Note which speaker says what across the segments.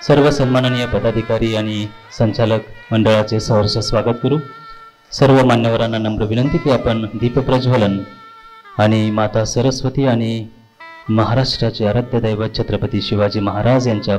Speaker 1: सर्व सन्माननीय पदाधिकारी आणि संचालक मंडळाचे सहर्ष स्वागत करू। सर्व मान्यवरांना नम्र विनंती की आपण दीप प्रज्वलन आणि माता सरस्वती आणि महाराष्ट्राचे आराध्य दैवत छत्रपती शिवाजी महाराज यांच्या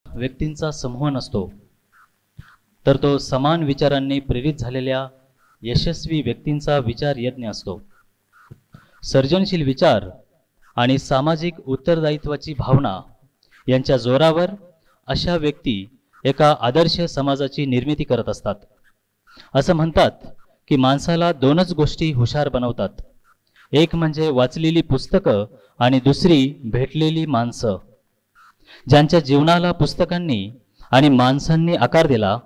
Speaker 1: व्यक्तींचा समूह नसतो, तर तो समान विचारांनी प्रेरित झालेल्या यशस्वी व्यक्तींचा विचार यज्ञ असतो। सर्जनशील विचार आणि सामाजिक उत्तरदायित्वाची भावना यांच्या जोरावर अशा व्यक्ती एका आदर्श समाजाची निर्मिती करत असतात। असं म्हणतात की माणसाला दोनच गोष्टी हुशार बनवतात, एक म्हणजे वाचलेली पुस्तकं आणि दुसरी भेटलेली माणसं। ज्यांच्या जीवनाला पुस्तकांनी आणि माणसांनी आकार दिला,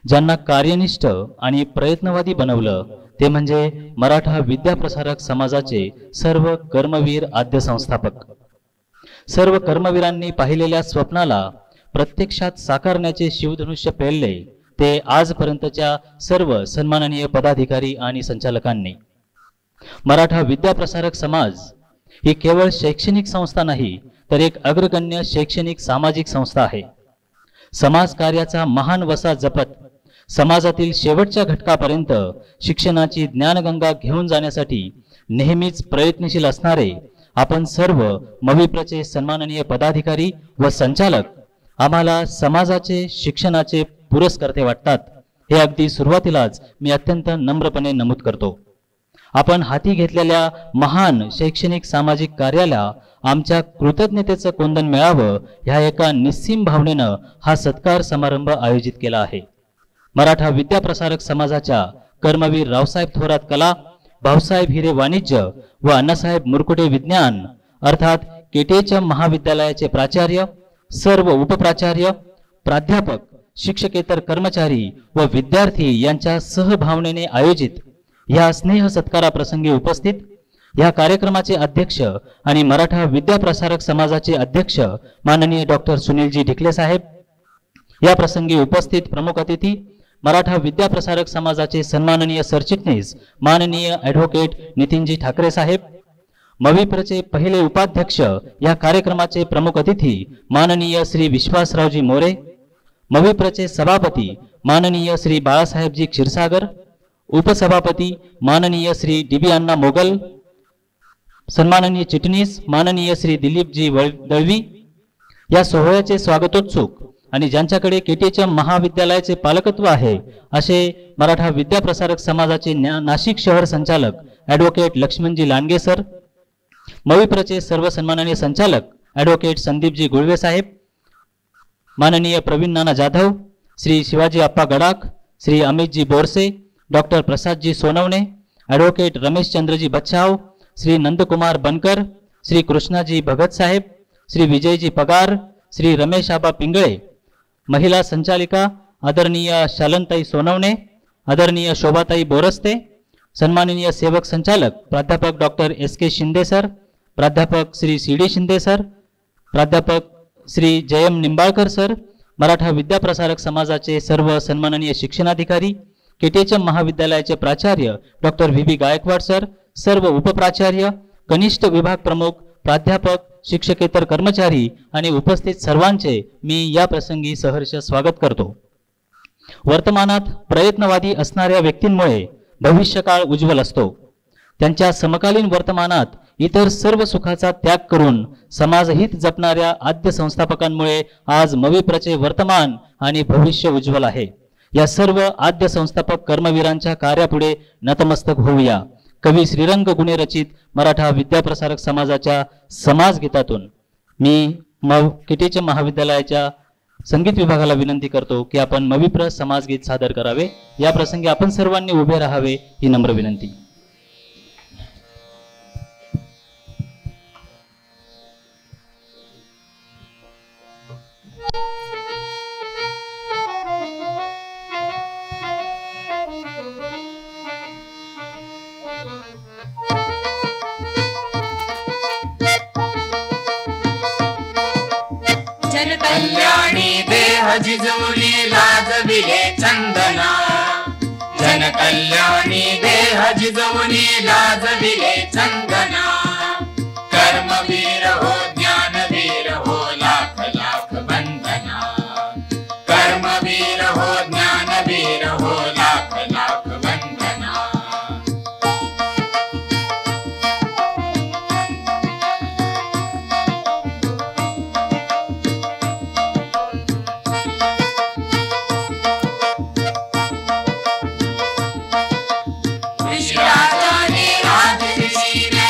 Speaker 1: ज्यांना कार्यनिष्ठ आणि प्रयत्नवादी बनवलं, ते म्हणजे मराठा विद्याप्रसारक समाजाचे सर्व कर्मवीर आद्य संस्थापक। सर्व कर्मवीरांनी पाहिलेल्या स्वप्नाला प्रत्यक्षात साकारण्याचे शिवधनुष्य पेलले ते आजपर्यंतच्या सर्व सन्माननीय पदाधिकारी आणि संचालकांनी। मराठा विद्याप्रसारक समाज ही केवळ शैक्षणिक संस्था नाही, तर एक अग्रगण्य शैक्षणिक सामाजिक संस्था आहे। समाज कार्याचा महान वसा जपत समाजातील शेवटच्या घटकापर्यंत शिक्षणाची ज्ञानगंगा घेऊन जाण्यासाठी नेहमीच प्रयत्नशील असणारे आपण सर्व मविप्रचे सन्माननीय पदाधिकारी व संचालक आम्हाला समाजाचे शिक्षणाचे पुरस्कर्ते वाटतात, हे अगदी सुरुवातीलाच मी अत्यंत नम्रपणे नमूद करतो। आपण हाती घेतलेल्या महान शैक्षणिक सामाजिक कार्याला आमच्या कृतज्ञतेचं कोंदण मिळावं ह्या एका निस्सीम भावनेनं हा सत्कार समारंभ आयोजित केला आहे। मराठा विद्याप्रसारक समाजाच्या कर्मवीर रावसाहेब थोरात कला, भाऊसाहेब हिरे वाणिज्य व अण्णासाहेब मुरकुटे विज्ञान अर्थात केटीएचएम महाविद्यालयाचे प्राचार्य, सर्व उपप्राचार्य, प्राध्यापक, शिक्षकेतर कर्मचारी व विद्यार्थी यांच्या सहभावनेने आयोजित या स्नेह सत्काराप्रसंगी उपस्थित या कार्यक्रमाचे अध्यक्ष आणि मराठा विद्याप्रसारक समाजाचे अध्यक्ष माननीय डॉक्टर सुनीलजी ढिकले साहेब, या प्रसंगी उपस्थित प्रमुख अतिथी मराठा विद्याप्रसारक समाजाचे सन्माननीय सरचिटणीस माननीय ॲडव्होकेट नितीनजी ठाकरे साहेब, मविप्रचे पहिले उपाध्यक्ष या कार्यक्रमाचे प्रमुख अतिथी माननीय श्री विश्वासरावजी मोरे, मविप्रचे सभापती माननीय श्री बाळासाहेबजी क्षीरसागर, उपसभापती माननीय श्री डीबी अण्णा मोगल, सन्माननीय चिटणीस माननीय श्री दिलीपजी दळवी। या सोहळ्याचे स्वागतोत्सुक आणि ज्यांच्याकडे केटीएचएम महाविद्यालयाचे पालकत्व आहे असे मराठा विद्याप्रसारक समाजाचे नाशिक शहर संचालक ॲडव्होकेट लक्ष्मणजी लांडगे सर, मविप्रचे सर्व सन्माननीय संचालक ॲडव्होकेट संदीपजी गुळवे साहेब, माननीय प्रवीण नाना जाधव, श्री शिवाजी अप्पा गडाख, श्री अमितजी बोरसे, डॉक्टर प्रसादजी सोनवणे, ॲडव्होकेट रमेशचंद्रजी बच्छाव, श्री नंदकुमार बनकर, श्री कृष्णाजी भगत साहेब, श्री विजयजी पगार, श्री रमेश आबा पिंगळे, महिला संचालिका आदरणीय शालनताई सोनवणे, आदरणीय शोभाताई बोरस्ते, सन्माननीय सेवक संचालक प्राध्यापक doctor S K Shinde sir, प्राध्यापक Shri C D Shinde sir, प्राध्यापक श्री जयम निंबाळकर सर, मराठा विद्याप्रसारक समाजाचे सर्व सन्माननीय शिक्षणाधिकारी, केटीएचएम महाविद्यालयाचे प्राचार्य doctor V B Gaikwad sir, सर्व उपप्राचार्य, कनिष्ठ विभाग प्रमुख, प्राध्यापक, शिक्षकेतर कर्मचारी आणि उपस्थित सर्वांचे मी या प्रसंगी सहर्ष स्वागत करतो. वर्तमानात प्रयत्नवादी असणाऱ्या व्यक्तींमुळे भविष्यकाळ उज्ज्वल असतो. त्यांच्या समकालीन वर्तमानात इतर सर्व सुखाचा त्याग करून समाजहित जपणाऱ्या आद्य संस्थापकांमुळे आज मविप्रचे वर्तमान आणि भविष्य उज्ज्वल आहे. या सर्व आद्य संस्थापक कर्मवीरांच्या कार्यापुढे नतमस्तक होऊया. कवी श्रीरंग गुणे रचित मराठा विद्याप्रसारक समाजाच्या समाजगीतातून मी केटीएचएम महाविद्यालयाच्या संगीत विभागाला विनंती करतो की आपण मविप्र समाजगीत सादर करावे. या प्रसंगी आपण सर्वांनी उभे राहावे ही नम्र विनंती.
Speaker 2: जनकल्याणी देह जिजवली लाजविले चंदना, जनकल्याणी देह जिजवली लाजविले चंदना, कर्मवीर हो ज्ञानवीर हो लाख लाख वंदना, कर्मवीर हो ज्ञानवीर हो लाख लाख वंदना. राजनी राजश्री रे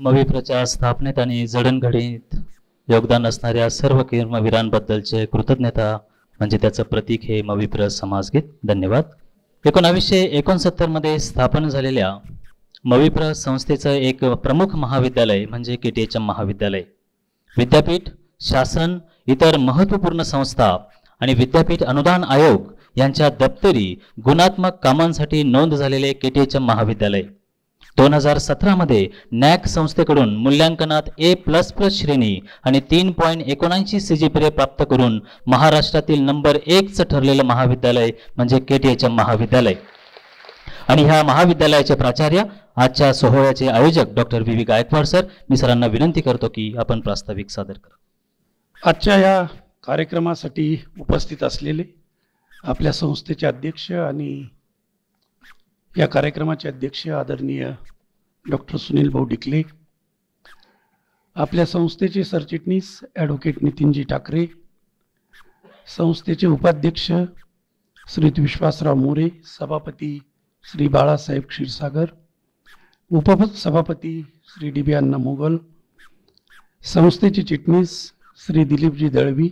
Speaker 1: मविप्रच्या स्थापनेत आणि जडणघडणीत योगदान असणाऱ्या सर्व कर्मवीरांबद्दलचे कृतज्ञता म्हणजे त्याचं प्रतीक हे मविप्र समाजगीत. धन्यवाद. 1969 मध्ये स्थापन झालेल्या मविप्र संस्थेचं एक प्रमुख महाविद्यालय म्हणजे KTHM महाविद्यालय. विद्यापीठ, शासन, इतर महत्त्वपूर्ण संस्था आणि विद्यापीठ अनुदान आयोग यांच्या दप्तरी गुणात्मक कामांसाठी नोंद झालेले KTHM महाविद्यालय 2017 मध्ये नॅक संस्थेकडून मूल्यांकनात A++ श्रेणी आणि 3.79 CGPA प्राप्त करून महाराष्ट्रातील नंबर 1चं ठरलेलं महाविद्यालय म्हणजे KTHM महाविद्यालय. आणि ह्या महाविद्यालयाचे प्राचार्य, आजच्या सोहळ्याचे आयोजक डॉक्टर VV गायकवाड सर, मी सरांना विनंती करतो की आपण प्रास्ताविक सादर करा.
Speaker 3: आजच्या या कार्यक्रमासाठी उपस्थित असलेले आपल्या संस्थेचे अध्यक्ष आणि या कार्यक्रमाचे अध्यक्ष आदरणीय डॉक्टर सुनील भाऊ डिकले, आपल्या संस्थेचे सरचिटणीस ॲडव्होकेट नितीनजी ठाकरे, संस्थेचे उपाध्यक्ष श्री विश्वासराव मोरे, सभापती श्री बाळासाहेब क्षीरसागर, उपसभापती श्री DB अण्णा मोगल, संस्थेचे चिटणीस श्री दिलीपजी दळवी,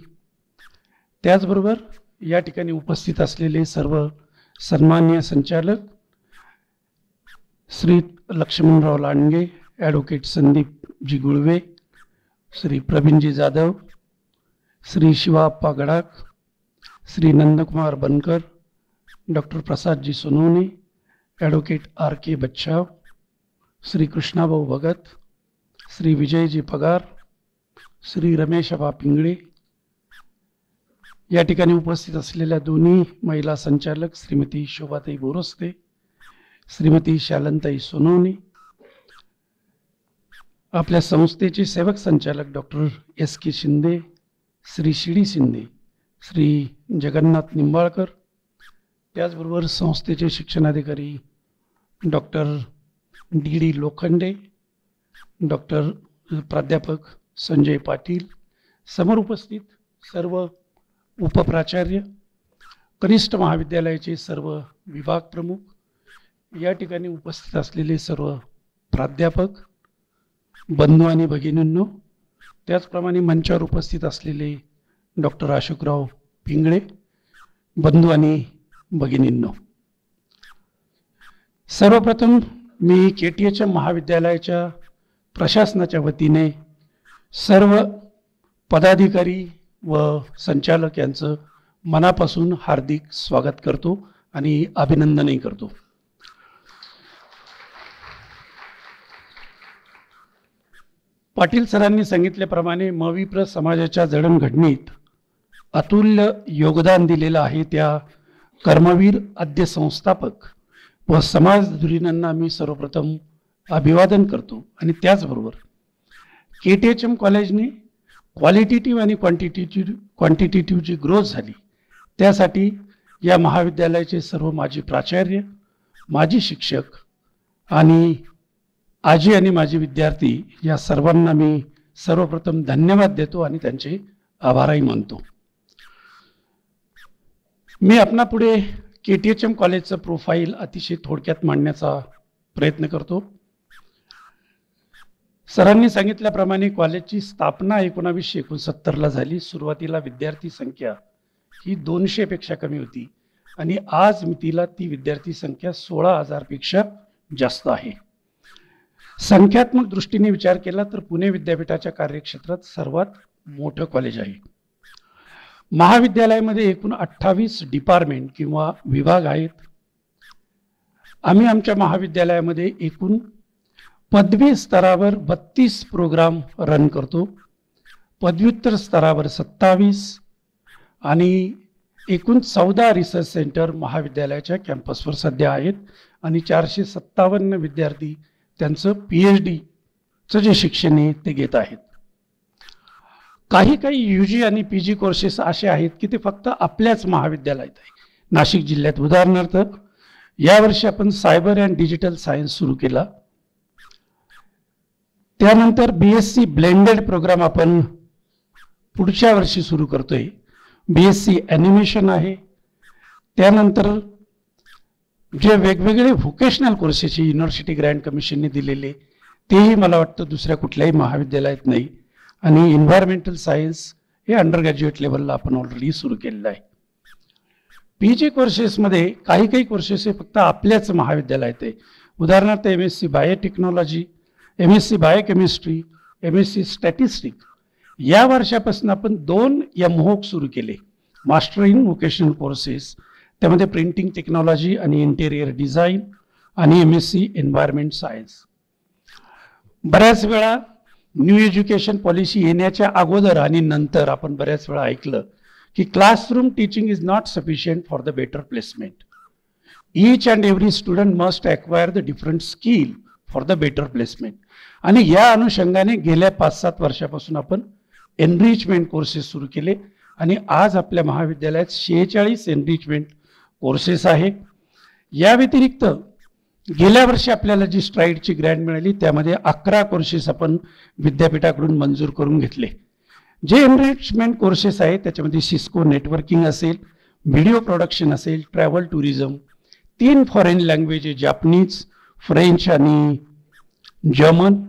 Speaker 3: त्याचबरोबर या ठिकाणी उपस्थित असलेले सर्व सन्माननीय संचालक श्री लक्ष्मणराव लांडगे, ॲडव्होकेट संदीपजी गुळवे, श्री प्रवीणजी जाधव, श्री शिवाप्पा गडाख, श्री नंदकुमार बनकर, doctor प्रसादजी Sonawane, advocate RK Bachhav, Shri Krishnabhau Bhagat, Shri Vijayji पगार, श्री रमेशबा पिंगळे, या ठिकाणी उपस्थित असलेल्या दोन्ही महिला संचालक श्रीमती शोभाताई बोरस्ते, श्रीमती शालनताई सोनवणे, आपल्या संस्थेचे सेवक संचालक डॉक्टर SK शिंदे, श्री शिडी शिंदे, श्री जगन्नाथ निंबाळकर, त्याचबरोबर संस्थेचे शिक्षणाधिकारी डॉक्टर DD लोखंडे, डॉक्टर प्राध्यापक संजय पाटील, समोर उपस्थित सर्व उपप्राचार्य, कनिष्ठ महाविद्यालयाचे सर्व विभाग प्रमुख, या ठिकाणी उपस्थित असलेले सर्व प्राध्यापक, बंधू आणि भगिनींनो, त्याचप्रमाणे मंचावर उपस्थित असलेले डॉक्टर अशोकराव पिंगळे, बंधू आणि भगिनींनो, सर्वप्रथम मी KTHM महाविद्यालयाच्या प्रशासनाच्या वतीने सर्व पदाधिकारी व संचालक यांचं मनापासून हार्दिक स्वागत करतो आणि अभिनंदनही करतो. पाटील सरांनी सांगितल्याप्रमाणे मविप्र समाजाच्या जडणघडणीत अतुल्य योगदान दिलेलं आहे त्या कर्मवीर आद्य संस्थापक व समाजधुरीणांना मी सर्वप्रथम अभिवादन करतो. आणि त्याचबरोबर KTHM कॉलेजने क्वालिटेटिव्ह आणि क्वांटिटेटिव्ह जी ग्रोथ झाली त्यासाठी या महाविद्यालयाचे सर्व माजी प्राचार्य, माजी शिक्षक आणि आजी आणि माजी विद्यार्थी या सर्वांना मी सर्वप्रथम धन्यवाद देतो आणि त्यांचे आभारही मानतो. मी आपणापुढे KTHM कॉलेजचं प्रोफाईल अतिशय थोडक्यात मांडण्याचा प्रयत्न करतो. सरांनी सांगितल्याप्रमाणे कॉलेजची स्थापना 1969ला झाली. सुरुवातीला विद्यार्थी संख्या ही 200 पेक्षा कमी होती आणि आज मितीला ती विद्यार्थी संख्या 16,000 पेक्षा जास्त आहे. संख्यात्मक दृष्टीने विचार केला तर पुणे विद्यापीठाच्या कार्यक्षेत्रात सर्वात मोठं कॉलेज आहे. महाविद्यालयामध्ये एकूण 28 डिपार्टमेंट किंवा विभाग आहेत. आम्ही आमच्या महाविद्यालयामध्ये एकूण पदवी स्तरावर 32 प्रोग्राम रन करतो, पदव्युत्तर स्तरावर 27 आणि एकूण 14 रिसर्च सेंटर महाविद्यालयाच्या कॅम्पसवर सध्या आहेत आणि 457 विद्यार्थी त्यांचं PhDचं जे शिक्षण आहे ते घेत आहेत. काही UG आणि PG कोर्सेस असे आहेत की ते फक्त आपल्याच महाविद्यालयात आहे. नाशिक जिल्ह्यात उदाहरणार्थ यावर्षी आपण सायबर अँड डिजिटल सायन्स सुरू केला. त्यानंतर BSc ब्लेंडेड प्रोग्राम आपण पुढच्या वर्षी सुरू करतोय. BSc ॲनिमेशन आहे. त्यानंतर जे वेगवेगळे व्होकेशनल कोर्सेस युनिव्हर्सिटी ग्रँट कमिशनने दिलेले तेही मला वाटतं दुसऱ्या कुठल्याही महाविद्यालयात नाही. आणि एन्व्हायरमेंटल सायन्स हे अंडर ग्रॅज्युएट लेवलला आपण ऑलरेडी सुरू केलेलं आहे. PG कोर्सेसमध्ये काही कोर्सेस हे फक्त आपल्याच महाविद्यालयात आहे. उदाहरणार्थ MSc biotechnology, MSc biochemistry, MSc statistic. या वर्षापासून आपण 2 MHOC सुरू केले, मास्टर इन व्होकेशनल कोर्सेस. त्यामध्ये प्रिंटिंग टेक्नॉलॉजी आणि इंटेरियर डिझाईन आणि MSc एन्व्हायरमेंट सायन्स. बऱ्याच वेळा न्यू एज्युकेशन पॉलिसी येण्याच्या अगोदर आणि नंतर आपण बऱ्याच वेळा ऐकलं की classroom teaching is not sufficient for the better placement. Each and every student must acquire the different skill for the better placement. आणि या अनुषंगाने गेल्या 5-7 वर्षापासून आपण एनरिचमेंट कोर्सेस सुरू केले आणि आज आपल्या महाविद्यालयात 46 एनरिचमेंट कोर्सेस आहे. या व्यतिरिक्त गेल्या वर्षी आपल्याला जी स्ट्राईडची ग्रँट मिळाली त्यामध्ये 11 कोर्सेस आपण विद्यापीठाकडून मंजूर करून घेतले. जे एनरिचमेंट कोर्सेस आहेत त्याच्यामध्ये सिस्को नेटवर्किंग असेल, व्हिडिओ प्रोडक्शन असेल, travel tourism, 3 foreign language, Japanese, French आणि जर्मन.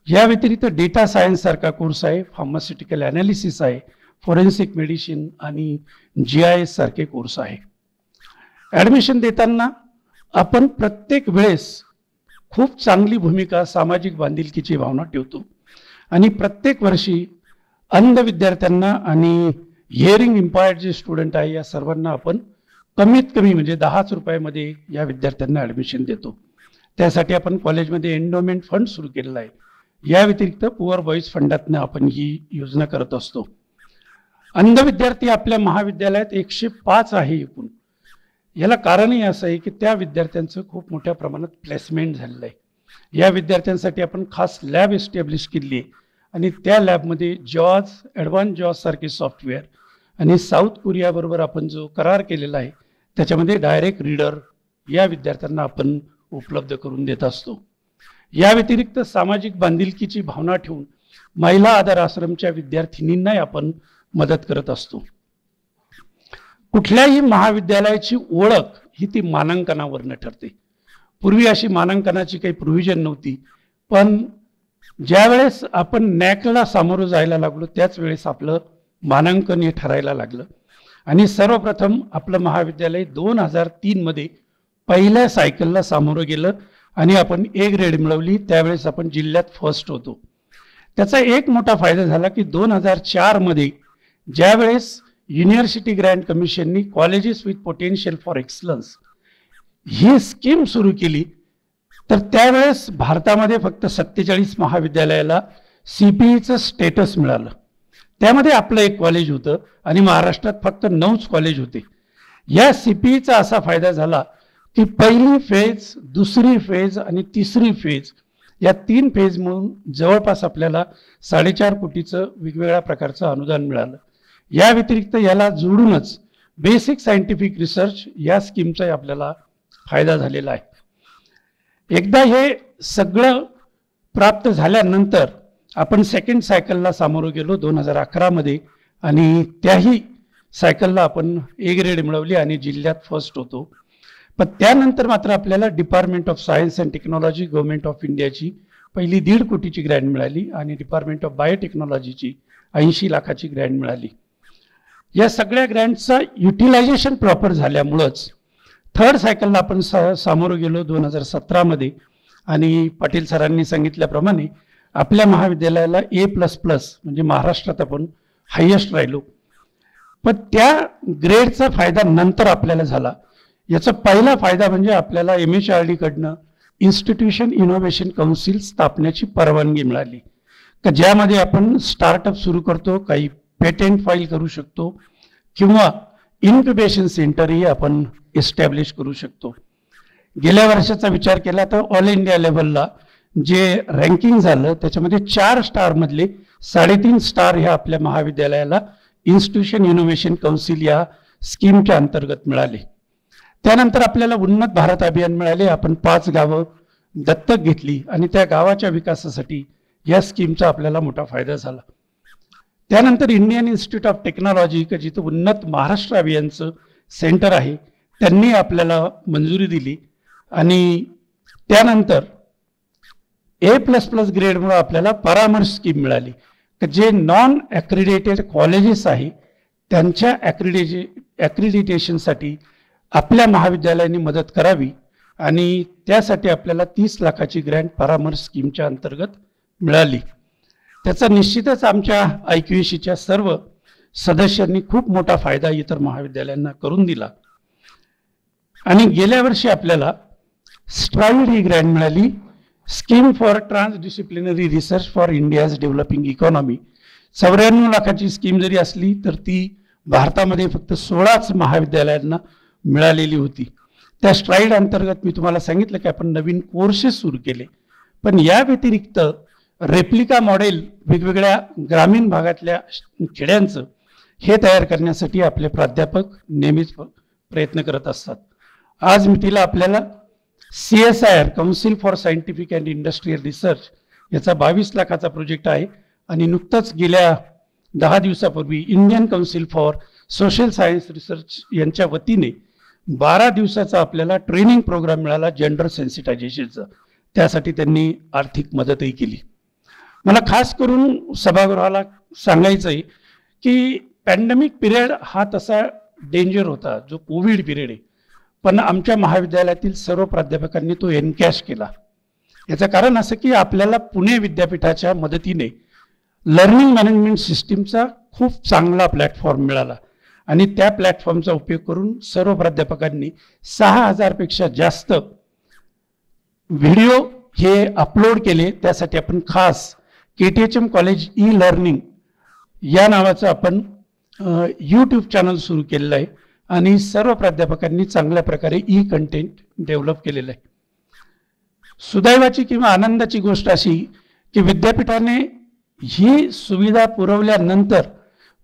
Speaker 3: या व्यतिरिक्त डेटा सायन्स सारखा कोर्स आहे, फार्मास्युटिकल ॲनालिसिस आहे, फॉरेन्सिक मेडिसिन आणि GIS सारखे कोर्स आहे. ॲडमिशन देताना आपण प्रत्येक वेळेस खूप चांगली भूमिका सामाजिक बांधिलकीची भावना ठेवतो आणि प्रत्येक वर्षी अंध विद्यार्थ्यांना आणि हिअरिंग इम्पायर्ड जे स्टुडंट आहे या सर्वांना आपण कमीत कमी म्हणजे 10 रुपयामध्ये या विद्यार्थ्यांना ॲडमिशन देतो. त्यासाठी आपण कॉलेजमध्ये एंडोमेंट फंड सुरू केलेला आहे. या व्यतिरिक्त पुअर बॉईज फंडातनं आपण ही योजना करत असतो. अंध विद्यार्थी आपल्या महाविद्यालयात 105 आहे एकूण. याला कारणही असं आहे की त्या विद्यार्थ्यांचं खूप मोठ्या प्रमाणात प्लेसमेंट झालेलं आहे. या विद्यार्थ्यांसाठी आपण खास लॅब एस्टॅब्लिश केली आहे आणि त्या लॅबमध्ये जॉज, ॲडव्हान्स जॉज सारखे सॉफ्टवेअर आणि साऊथ कोरियाबरोबर आपण जो करार केलेला आहे त्याच्यामध्ये डायरेक्ट रीडर या विद्यार्थ्यांना आपण उपलब्ध करून देत असतो. या व्यतिरिक्त सामाजिक बांधिलकीची भावना ठेवून महिला आधार आश्रमच्या विद्यार्थिनींनाही आपण मदत करत असतो. कुठल्याही महाविद्यालयाची ओळख ही ती मानांकनावरनं ठरते. पूर्वी अशी मानांकनाची काही प्रोव्हिजन नव्हती, पण ज्यावेळेस आपण नॅकला सामोरं जायला लागलो त्याच वेळेस आपलं मानांकन हे ठरायला लागलं. आणि सर्वप्रथम आपलं महाविद्यालय 2003 मध्ये पहिल्या सायकलला सामोरं गेलं आणि आपण A ग्रेड मिळवली. त्यावेळेस आपण जिल्ह्यात फर्स्ट होतो. त्याचा एक मोठा फायदा झाला की 2004 मध्ये ज्यावेळेस युनिव्हर्सिटी ग्रँट कमिशननी colleges with potential for excellence ही स्कीम सुरू केली, तर त्यावेळेस भारतामध्ये फक्त 47 महाविद्यालयाला CPEचं स्टेटस मिळालं. त्यामध्ये आपलं एक कॉलेज होतं आणि महाराष्ट्रात फक्त 9च कॉलेज होते. या CPEचा असा फायदा झाला की पहिली फेज, दुसरी फेज आणि तिसरी फेज या 3 फेज म्हणून जवळपास आपल्याला 4.5 कोटीचं वेगवेगळ्या प्रकारचं अनुदान मिळालं. या व्यतिरिक्त याला जोडूनच बेसिक सायंटिफिक रिसर्च या स्कीमचा आपल्याला फायदा झालेला आहे. एकदा हे सगळं प्राप्त झाल्यानंतर आपण सेकंड सायकलला सामोरं गेलो 2011 मध्ये आणि त्याही सायकलला आपण A ग्रेड मिळवली आणि जिल्ह्यात फर्स्ट होतो. पण त्यानंतर मात्र आपल्याला department of science and technology government of इंडियाची पहिली 1.5 कोटीची ग्रँट मिळाली आणि डिपार्टमेंट ऑफ बायोटेक्नॉलॉजीची 80 लाखाची ग्रँट मिळाली. या सगळ्या ग्रँटचा युटिलायझेशन प्रॉपर झाल्यामुळंच थर्ड सायकलला आपण सामोरं गेलो 2017 मध्ये आणि पाटील सरांनी सांगितल्याप्रमाणे आपल्या महाविद्यालयाला A++ म्हणजे महाराष्ट्रात आपण हायेस्ट राहिलो. पण त्या ग्रेडचा फायदा नंतर आपल्याला झाला. याचा पहिला फायदा म्हणजे आपल्याला MHRD कडनं इन्स्टिट्यूशन इनोव्हेशन काउन्सिल स्थापनेची परवानगी मिळाली, का ज्यामध्ये आपण स्टार्टअप सुरू करतो, काही पेटेंट फाईल करू शकतो किंवा इन्क्युबेशन सेंटरही आपण एस्टॅब्लिश करू शकतो. गेल्या वर्षाचा विचार केला तर ऑल इंडिया लेवलला जे रँकिंग झालं त्याच्यामध्ये 4 स्टारमधले 3.5 स्टार ह्या आपल्या महाविद्यालयाला इन्स्टिट्यूशन इनोव्हेशन काउन्सिल या स्कीमच्या अंतर्गत मिळाले. त्यानंतर आपल्याला उन्नत भारत अभियान मिळाले. आपण 5 गावं दत्तक घेतली आणि त्या गावाच्या विकासासाठी या स्कीमचा आपल्याला मोठा फायदा झाला. त्यानंतर इंडियन इन्स्टिट्यूट ऑफ टेक्नॉलॉजी का जिथं उन्नत महाराष्ट्र अभियानचं सेंटर आहे त्यांनी आपल्याला मंजुरी दिली आणि त्यानंतर A++ ग्रेडमुळे आपल्याला परामर्श स्कीम मिळाली की जे नॉन ॲक्रिडेटेड कॉलेजेस आहे त्यांच्या ॲक्रिडिटेशनसाठी आपल्या महाविद्यालयाने मदत करावी आणि त्यासाठी आपल्याला 30 लाखाची ग्रँट परामर्श स्कीमच्या अंतर्गत मिळाली. त्याचा निश्चितच आमच्या IQACच्या सर्व सदस्यांनी खूप मोठा फायदा इतर महाविद्यालयांना करून दिला. आणि गेल्या वर्षी आपल्याला स्ट्राईड ही ग्रँट मिळाली, scheme for transdisciplinary research for India's developing economy. 94 लाखाची स्कीम जरी असली तर ती भारतामध्ये फक्त 16च महाविद्यालयांना मिळालेली होती. त्या स्ट्राईड अंतर्गत मी तुम्हाला सांगितलं की आपण नवीन कोर्सेस सुरू केले, पण या व्यतिरिक्त रेप्लिका मॉडेल वेगवेगळ्या ग्रामीण भागातल्या खेड्यांचं हे तयार करण्यासाठी आपले प्राध्यापक नेहमीच प्रयत्न करत असतात. आज मी तिला आपल्याला CSIR council for scientific and industrial research याचा 22 लाखाचा प्रोजेक्ट आहे आणि नुकतंच गेल्या 10 दिवसापूर्वी Indian council for social science research यांच्या वतीने 12 दिवसाचा आपल्याला ट्रेनिंग प्रोग्राम मिळाला जेंडर सेन्सिटायझेशनचा. त्यासाठी त्यांनी आर्थिक मदतही केली. मला खास करून सभागृहाला सांगायचं आहे की पॅन्डेमिक पिरियड हा तसा डेंजर होता जो कोविड पिरियड आहे, पण आमच्या महाविद्यालयातील सर्व प्राध्यापकांनी तो एनकॅश केला. याचं कारण असं की आपल्याला पुणे विद्यापीठाच्या मदतीने लर्निंग मॅनेजमेंट सिस्टीमचा खूप चांगला प्लॅटफॉर्म मिळाला आणि त्या प्लॅटफॉर्मचा उपयोग करून सर्व प्राध्यापकांनी 6000 पेक्षा जास्त व्हिडिओ हे अपलोड केले. त्यासाठी आपण खास KTHM कॉलेज ई-लर्निंग या नावाचं आपण यूट्यूब चॅनल सुरू केलेलं आहे आणि सर्व प्राध्यापकांनी चांगल्या प्रकारे कंटेंट डेव्हलप केलेलं आहे. सुदैवाची किंवा आनंदाची गोष्ट अशी की विद्यापीठाने ही सुविधा पुरवल्यानंतर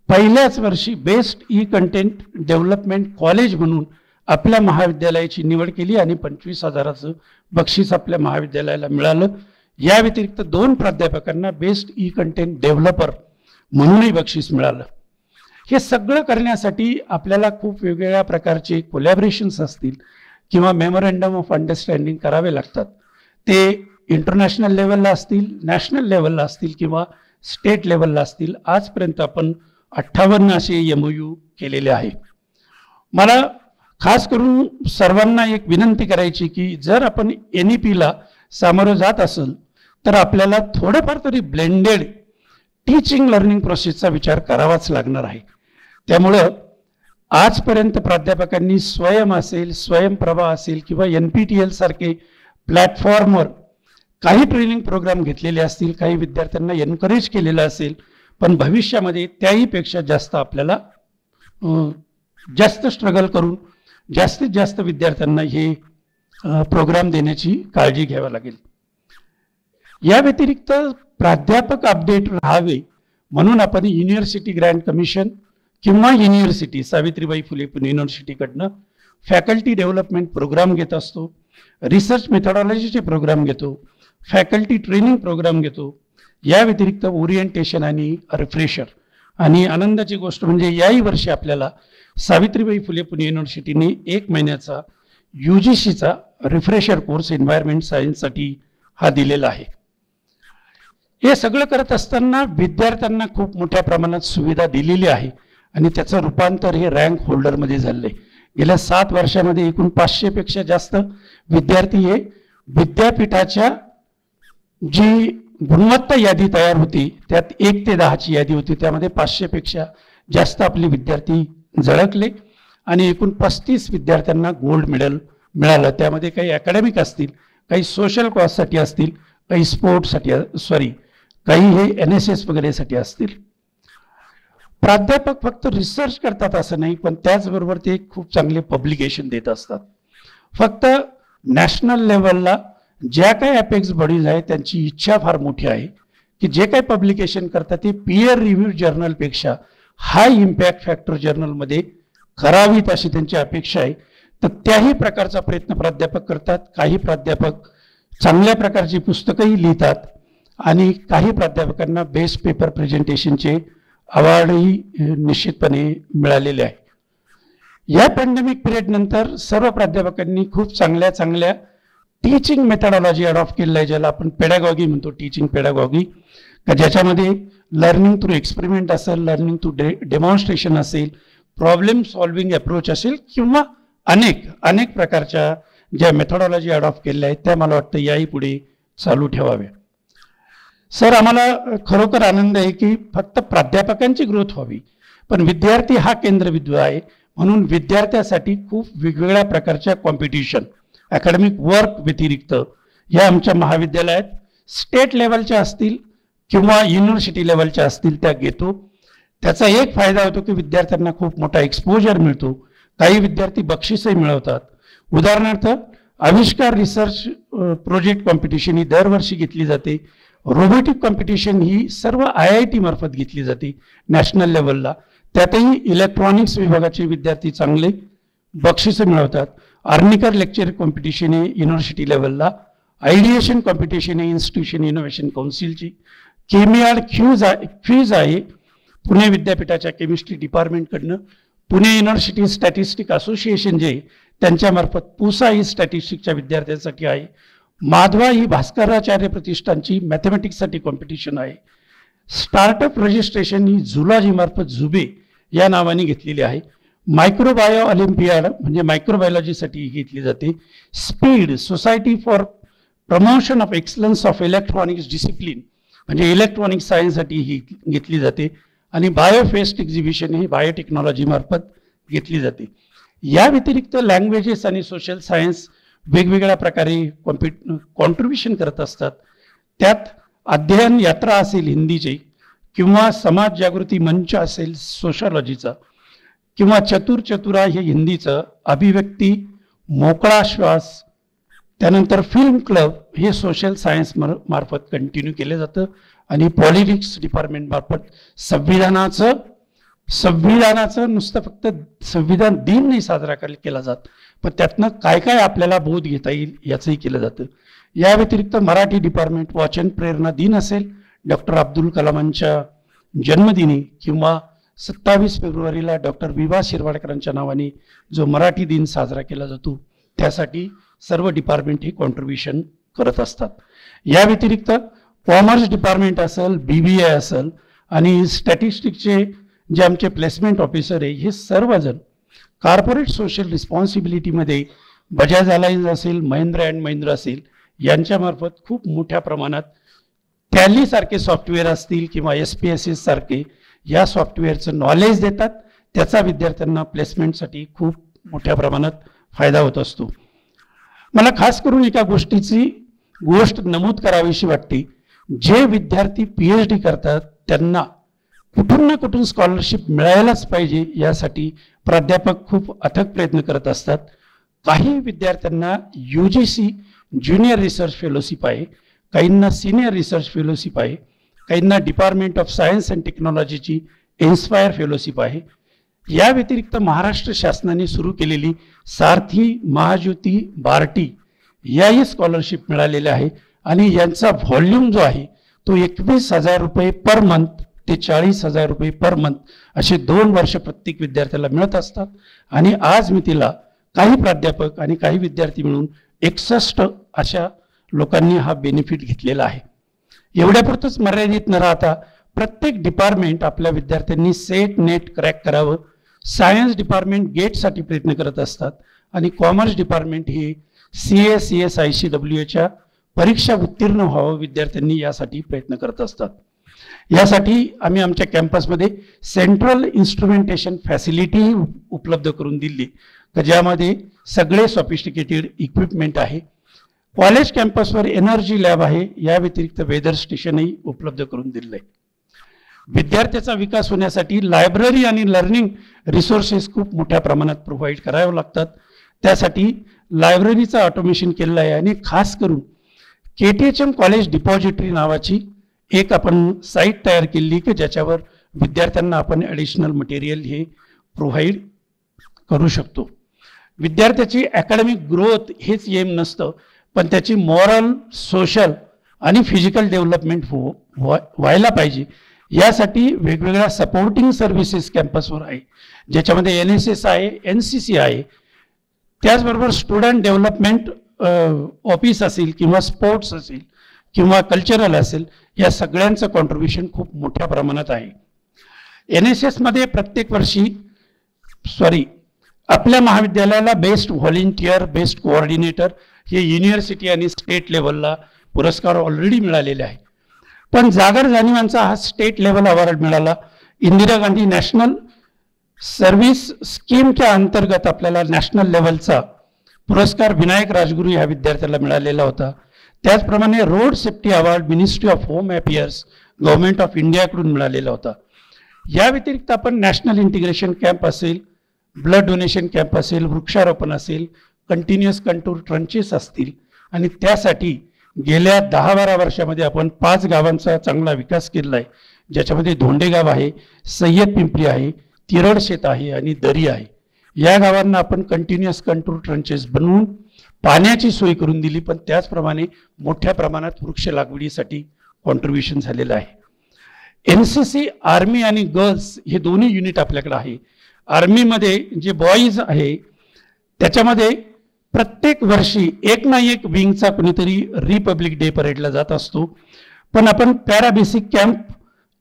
Speaker 3: पहिल्याच वर्षी बेस्ट कंटेंट डेव्हलपमेंट कॉलेज म्हणून आपल्या महाविद्यालयाची निवड केली आणि 25,000चं बक्षीस आपल्या महाविद्यालयाला मिळालं. या व्यतिरिक्त 2 प्राध्यापकांना बेस्ट कंटेंट डेव्हलपर म्हणूनही बक्षीस मिळालं. हे सगळं करण्यासाठी आपल्याला खूप वेगवेगळ्या प्रकारचे कोलॅबरेशन्स असतील किंवा मेमोरँडम ऑफ अंडरस्टँडिंग करावे लागतात. ते इंटरनॅशनल लेवलला असतील, नॅशनल लेवलला असतील किंवा स्टेट लेवलला असतील. आजपर्यंत आपण 58 असे MOU केलेले आहे. मला खास करून सर्वांना एक विनंती करायची की जर आपण NEPला सामोरं जात असेल तर आपल्याला थोडंफार तरी ब्लेंडेड टीचिंग लर्निंग प्रोसेसचा विचार करावाच लागणार आहे. त्यामुळं आजपर्यंत प्राध्यापकांनी स्वयं असेल, स्वयंप्रभा असेल किंवा NPTEL सारखे प्लॅटफॉर्मवर काही ट्रेनिंग प्रोग्राम घेतलेले असतील, काही विद्यार्थ्यांना एनकरेज केलेलं असेल, पण भविष्यामध्ये त्याहीपेक्षा जास्त आपल्याला जास्त स्ट्रगल करून जास्तीत जास्त विद्यार्थ्यांना हे प्रोग्राम देण्याची काळजी घ्यावी लागेल. या व्यतिरिक्त प्राध्यापक अपडेट राहावे म्हणून आपण युनिव्हर्सिटी ग्रँट कमिशन किंवा university Savitribai Phule Pune युनिव्हर्सिटीकडनं faculty development programme घेत असतो, रिसर्च मेथॉडॉलॉजीचे प्रोग्राम घेतो, फॅकल्टी ट्रेनिंग प्रोग्राम घेतो. या व्यतिरिक्त ओरिएंटेशन आणि रिफ्रेशर. आणि आनंदाची गोष्ट म्हणजे याही वर्षी आपल्याला सावित्रीबाई फुले पुणे युनिव्हर्सिटीने 1 महिन्याचा UGCचा रिफ्रेशर कोर्स एन्व्हायरमेंट सायन्ससाठी हा दिलेला आहे. हे सगळं करत असताना विद्यार्थ्यांना खूप मोठ्या प्रमाणात सुविधा दिलेली आहे आणि त्याचं रूपांतर हे रँक होल्डरमध्ये झालं आहे. गेल्या 7 वर्षामध्ये एकूण 500 पेक्षा जास्त विद्यार्थी हे विद्यापीठाच्या जी गुणवत्ता यादी तयार होती त्यात 1 ते 10ची यादी होती, त्यामध्ये 500 पेक्षा जास्त आपले विद्यार्थी झळकले आणि एकूण 35 विद्यार्थ्यांना गोल्ड मेडल मिळालं. त्यामध्ये काही अकॅडमिक असतील, काही सोशल कॉजसाठी असतील, काही स्पोर्ट्ससाठी काही हे NSS वगैरेसाठी असतील. प्राध्यापक फक्त रिसर्च करतात असं नाही, पण त्याचबरोबर ते खूप चांगले पब्लिकेशन देत असतात. फक्त नॅशनल लेवलला ज्या काही अपेक्स बॉडीज आहेत त्यांची इच्छा फार मोठी आहे की जे काही पब्लिकेशन करतात ते पीअर रिव्ह्यू जर्नलपेक्षा हाय इम्पॅक्ट फॅक्टर जर्नलमध्ये करावीत अशी त्यांची अपेक्षा आहे. तर त्याही प्रकारचा प्रयत्न प्राध्यापक करतात. काही प्राध्यापक चांगल्या प्रकारची पुस्तकंही लिहितात आणि काही प्राध्यापकांना बेस्ट पेपर प्रेझेंटेशनचे अवॉर्डही निश्चितपणे मिळालेले आहे. या पॅन्डेमिक पिरियड नंतर सर्व प्राध्यापकांनी खूप चांगल्या टीचिंग मेथडॉलॉजी अडॉप्ट केलेलं आहे, ज्याला आपण पेडागॉगी म्हणतो, टीचिंग पेडागॉगी, का ज्याच्यामध्ये लर्निंग थ्रू एक्सपेरिमेंट असेल, लर्निंग थ्रू डेमॉन्स्ट्रेशन असेल, प्रॉब्लेम सॉल्विंग अप्रोच असेल, किंवा अनेक प्रकारच्या ज्या मेथडॉलॉजी अडॉप्ट केलेल्या आहेत त्या मला वाटतं याही पुढे चालू ठेवाव्या. सर, आम्हाला खरोखर आनंद आहे की फक्त प्राध्यापकांची ग्रोथ व्हावी, पण विद्यार्थी हा केंद्रबिंदू आहे, म्हणून विद्यार्थ्यासाठी खूप वेगवेगळ्या प्रकारच्या कॉम्पिटिशन अकॅडमिक वर्क व्यतिरिक्त या आमच्या महाविद्यालयात स्टेट लेवलच्या असतील किंवा युनिव्हर्सिटी लेवलच्या असतील त्या घेतो. त्याचा एक फायदा होतो की विद्यार्थ्यांना खूप मोठा एक्सपोजर मिळतो. काही विद्यार्थी बक्षीसही मिळवतात. उदाहरणार्थ आविष्कार रिसर्च प्रोजेक्ट कॉम्पिटिशन ही दरवर्षी घेतली जाते. रोबोटिक कॉम्पिटिशन ही सर्व IIT मार्फत घेतली जाते नॅशनल लेवलला. त्यातही इलेक्ट्रॉनिक्स विभागाचे विद्यार्थी चांगले बक्षीस मिळवतात. आर्निकर लेक्चर कॉम्पिटिशन आहे युनिव्हर्सिटी लेवलला. आयडिएशन कॉम्पिटिशन आहे इन्स्टिट्यूशन इनोव्हेशन काउन्सिलची. केमियाड क्विज आहे पुणे विद्यापीठाच्या केमिस्ट्री डिपार्टमेंटकडनं. पुणे युनिव्हर्सिटी स्टॅटिस्टिक असोसिएशन जे त्यांच्यामार्फत पुसा ही स्टॅटिस्टिकच्या विद्यार्थ्यांसाठी आहे. माधवा ही भास्कराचार्य प्रतिष्ठानची मॅथमॅटिक्ससाठी कॉम्पिटिशन आहे. स्टार्टअप रजिस्ट्रेशन ही झुलॉजी मार्फत झुबे या नावाने घेतलेली आहे. मायक्रोबायो ऑलिम्पियाड म्हणजे मायक्रोबायोलॉजीसाठी घेतली जाते. Speed society for promotion of excellence of electronics discipline म्हणजे इलेक्ट्रॉनिक सायन्ससाठी ही घेतली जाते. आणि बायोफेस्ट एक्झिबिशन ही बायोटेक्नॉलॉजी मार्फत घेतली जाते. या व्यतिरिक्त लँग्वेजेस आणि सोशल सायन्स वेगवेगळ्या प्रकारे कॉन्ट्रीब्युशन करत असतात. त्यात अध्ययन यात्रा असेल हिंदीची, किंवा समाज जागृती मंच असेल सोशॉलॉजीचा, किंवा चतुरा हे हिंदीचं, अभिव्यक्ती, मोकळा श्वास, त्यानंतर फिल्म क्लब हे सोशल सायन्स मार्फत कंटिन्यू केलं जातं. आणि पॉलिटिक्स डिपार्टमेंट मार्फत संविधानाचं नुसतं फक्त संविधान दिन नाही साजरा केला जात, पण त्यातनं काय काय आपल्याला बोध घेता येईल याचंही केलं जातं. या व्यतिरिक्त मराठी डिपार्टमेंट वाचन प्रेरणा दिन असेल डॉक्टर अब्दुल कलामांच्या जन्मदिनी, किंवा 27 फेब्रुवारीला डॉक्टर विभा शिरवाडकरांच्या नावाने जो मराठी दिन साजरा केला जातो त्यासाठी सर्व डिपार्टमेंट हे कॉन्ट्रीब्युशन करत असतात. या व्यतिरिक्त कॉमर्स डिपार्टमेंट असेल, BBA असेल, आणि स्टॅटिस्टिक्सचे जे आमचे प्लेसमेंट ऑफिसर आहे हे सर्वजण कॉर्पोरेट सोशल रिस्पॉन्सिबिलिटीमध्ये बजाज अलायन्स असेल, महिंद्रा अँड महिंद्रा असेल यांच्यामार्फत खूप मोठ्या प्रमाणात टॅली सारखे सॉफ्टवेअर असतील किंवा SPSS सारखे या सॉफ्टवेअरचं नॉलेज देतात. त्याचा विद्यार्थ्यांना प्लेसमेंटसाठी खूप मोठ्या प्रमाणात फायदा होत असतो. मला खास करून एका गोष्ट नमूद करावीशी वाटते. जे विद्यार्थी PhD करतात त्यांना कुठून ना कुठून स्कॉलरशिप मिळायलाच पाहिजे यासाठी प्राध्यापक खूप अथक प्रयत्न करत असतात. काही विद्यार्थ्यांना UGC ज्युनियर रिसर्च फेलोशिप आहे, काहींना सिनियर रिसर्च फेलोशिप आहे, काहींना डिपार्टमेंट ऑफ सायन्स अँड टेक्नॉलॉजीची इन्स्पायर फेलोशिप आहे. या व्यतिरिक्त महाराष्ट्र शासनाने सुरू केलेली सारथी, महाज्योती, बार्टी याही स्कॉलरशिप मिळालेल्या आहे. आणि यांचा व्हॉल्यूम जो आहे तो 21,000 रुपये पर मंथ ते 40,000 रुपये पर मंथ असे 2 वर्ष प्रत्येक विद्यार्थ्याला मिळत असतात. आणि आज मी तिला काही प्राध्यापक आणि काही विद्यार्थी मिळून 61 अशा लोकांनी हा बेनिफिट घेतलेला आहे. एवढ्यापुरतंच मर्यादित न राहता प्रत्येक डिपार्टमेंट आपल्या विद्यार्थ्यांनी सेट नेट क्रॅक करावं. सायन्स डिपार्टमेंट गेटसाठी प्रयत्न करत असतात आणि कॉमर्स डिपार्टमेंट ही CA CS ICWAच्या परीक्षा उत्तीर्ण व्हावं विद्यार्थ्यांनी यासाठी प्रयत्न करत असतात. यासाठी आम्ही आमच्या कॅम्पसमध्ये सेंट्रल इन्स्ट्रुमेंटेशन फॅसिलिटी उपलब्ध करून दिली, ज्यामध्ये सगळे सॉफिस्टिकेटेड इक्विपमेंट आहे. कॉलेज कॅम्पसवर एनर्जी लॅब आहे. या व्यतिरिक्त वेदर स्टेशनही उपलब्ध करून दिले. विद्यार्थ्याचा विकास होण्यासाठी लायब्ररी आणि लर्निंग रिसोर्सेस खूप मोठ्या प्रमाणात प्रोव्हाइड करावे लागतात. त्यासाठी लायब्ररीचं ऑटोमेशन केलेलं आहे. आणि खास करून KTHM कॉलेज डिपॉझिटरी नावाची एक आपण साईट तयार केली की ज्याच्यावर विद्यार्थ्यांना आपण ॲडिशनल मटेरियल हे प्रोव्हाइड करू शकतो. विद्यार्थ्याची अकॅडमिक ग्रोथ हेच एम नसतं, पण त्याची मॉरल, सोशल आणि फिजिकल डेव्हलपमेंट व्हायला पाहिजे. यासाठी वेगवेगळ्या सपोर्टिंग सर्व्हिसेस कॅम्पसवर आहे, ज्याच्यामध्ये NSS आहे, NCC आहे. त्याचबरोबर स्टुडंट डेव्हलपमेंट ऑफिस असेल किंवा स्पोर्ट्स असेल किंवा कल्चरल असेल, या सगळ्यांचं कॉन्ट्रीब्युशन खूप मोठ्या प्रमाणात आहे. NSS मध्ये प्रत्येक वर्षी आपल्या महाविद्यालयाला बेस्ट व्हॉलेंटियर, बेस्ट कोऑर्डिनेटर हे युनिव्हर्सिटी आणि स्टेट लेवलला पुरस्कार ऑलरेडी मिळालेले आहे. पण जागर जाणीवांचा हा स्टेट लेवल अवॉर्ड मिळाला. इंदिरा गांधी नॅशनल सर्व्हिस स्कीमच्या अंतर्गत आपल्याला नॅशनल लेवलचा पुरस्कार विनायक राजगुरू या विद्यार्थ्याला मिळालेला होता. त्याचप्रमाणे road safety award ministry of home affairs government of इंडियाकडून मिळालेला होता. या व्यतिरिक्त आपण नॅशनल इंटिग्रेशन कॅम्प असेल, ब्लड डोनेशन कॅम्प असेल, वृक्षारोपण असेल, कंटिन्युअस कंटूर ट्रंचेस असतील, आणि त्यासाठी गेल्या 10-12 वर्षामध्ये आपण 5 गावांचा चांगला विकास केला आहे, ज्याच्यामध्ये धोंडेगाव आहे, सय्यद पिंपरी आहे, तिरड शेत आहे आणि दरी आहे. या गावांना आपण कंटिन्युअस कंटूर ट्रंचेस बनवून पाण्याची सोय करून दिली, पण त्याचप्रमाणे मोठ्या प्रमाणात वृक्ष लागवडीसाठी कॉन्ट्रीब्युशन झालेलं आहे. NCC आर्मी आणि गर्ल्स हे दोन्ही युनिट आपल्याकडे आहे. आर्मीमध्ये जे बॉईज आहे त्याच्यामध्ये प्रत्येक वर्षी एक ना एक विंगचा कुणीतरी रिपब्लिक डे परेडला जात असतो. पण आपण पॅरा बेसिक कॅम्प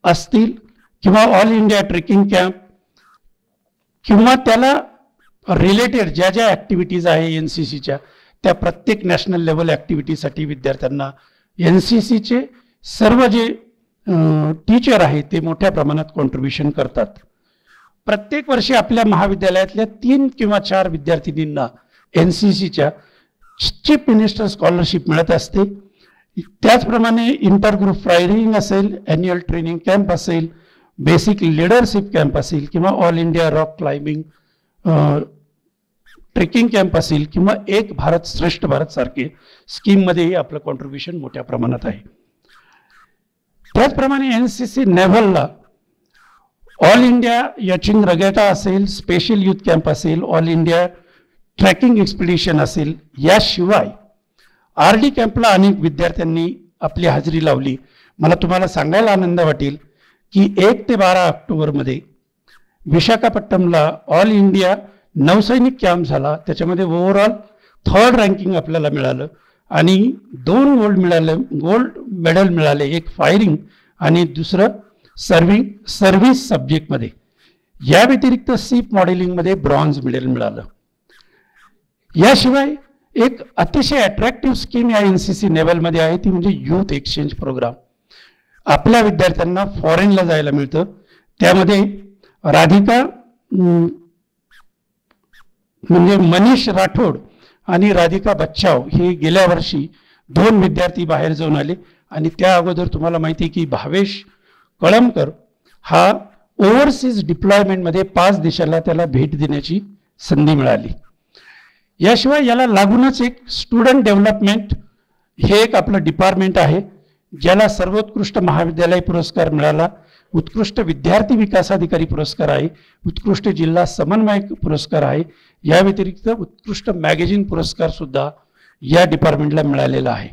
Speaker 3: असतील किंवा ऑल इंडिया ट्रेकिंग कॅम्प किंवा त्याला रिलेटेड ज्या ज्या ॲक्टिव्हिटीज आहे NCCच्या, त्या प्रत्येक नॅशनल लेवल ॲक्टिव्हिटीसाठी विद्यार्थ्यांना NCCचे सर्व जे टीचर आहेत ते मोठ्या प्रमाणात कॉन्ट्रीब्युशन करतात. प्रत्येक वर्षी आपल्या महाविद्यालयातल्या 3 किंवा 4 विद्यार्थिनींना NCCच्या चीफ मिनिस्टर स्कॉलरशिप मिळत असते. त्याचप्रमाणे इंटर ग्रुप रायडिंग असेल, ॲन्युअल ट्रेनिंग कॅम्प असेल, बेसिक लिडरशिप कॅम्प असेल किंवा all India rock climbing trekking camp असेल किंवा एक भारत श्रेष्ठ भारत सारखे स्कीममध्येही आपलं कॉन्ट्रीब्युशन मोठ्या प्रमाणात आहे. त्याचप्रमाणे NCC नेव्हलला ऑल इंडिया यचिंग रगेटा असेल, स्पेशल युथ कॅम्प असेल, ऑल इंडिया ट्रॅकिंग एक्सपिडिशन असेल, याशिवाय RD कॅम्पला अनेक विद्यार्थ्यांनी आपली हजेरी लावली. मला तुम्हाला सांगायला आनंद वाटेल की 1 ते 12 ऑक्टोबरमध्ये विशाखापट्टणमला ऑल इंडिया नौसैनिक कॅम्प झाला. त्याच्यामध्ये ओव्हरऑल 3rd रँकिंग आपल्याला मिळालं आणि 2 गोल्ड मेडल मिळाले, एक फायरिंग आणि दुसरं सर्व्हिस सब्जेक्टमध्ये. या व्यतिरिक्त सीप मॉडेलिंगमध्ये ब्रॉन्झ मेडल मिळालं. याशिवाय एक अतिशय अट्रॅक्टिव्ह स्कीम या NCC नेव्हलमध्ये आहे, ती म्हणजे युथ एक्सचेंज प्रोग्राम. आपल्या विद्यार्थ्यांना फॉरेनला जायला मिळतं. त्यामध्ये राधिका म्हणजे मनीष राठोड आणि राधिका बच्चाव हे गेल्या वर्षी 2 विद्यार्थी बाहेर जाऊन आले. आणि त्या अगोदर तुम्हाला माहिती आहे की भावेश कळमकर हा ओव्हरसीज डिप्लॉयमेंटमध्ये 5 देशाला त्याला भेट देण्याची संधी मिळाली. याशिवाय याला लागूनच एक स्टुडंट डेव्हलपमेंट हे एक आपलं डिपार्टमेंट आहे, ज्याला सर्वोत्कृष्ट महाविद्यालय पुरस्कार मिळाला, उत्कृष्ट विद्यार्थी विकास अधिकारी पुरस्कार आहे, उत्कृष्ट जिल्हा समन्वयक पुरस्कार आहे. या व्यतिरिक्त उत्कृष्ट मॅगझिन पुरस्कार सुद्धा या डिपार्टमेंटला मिळालेला आहे.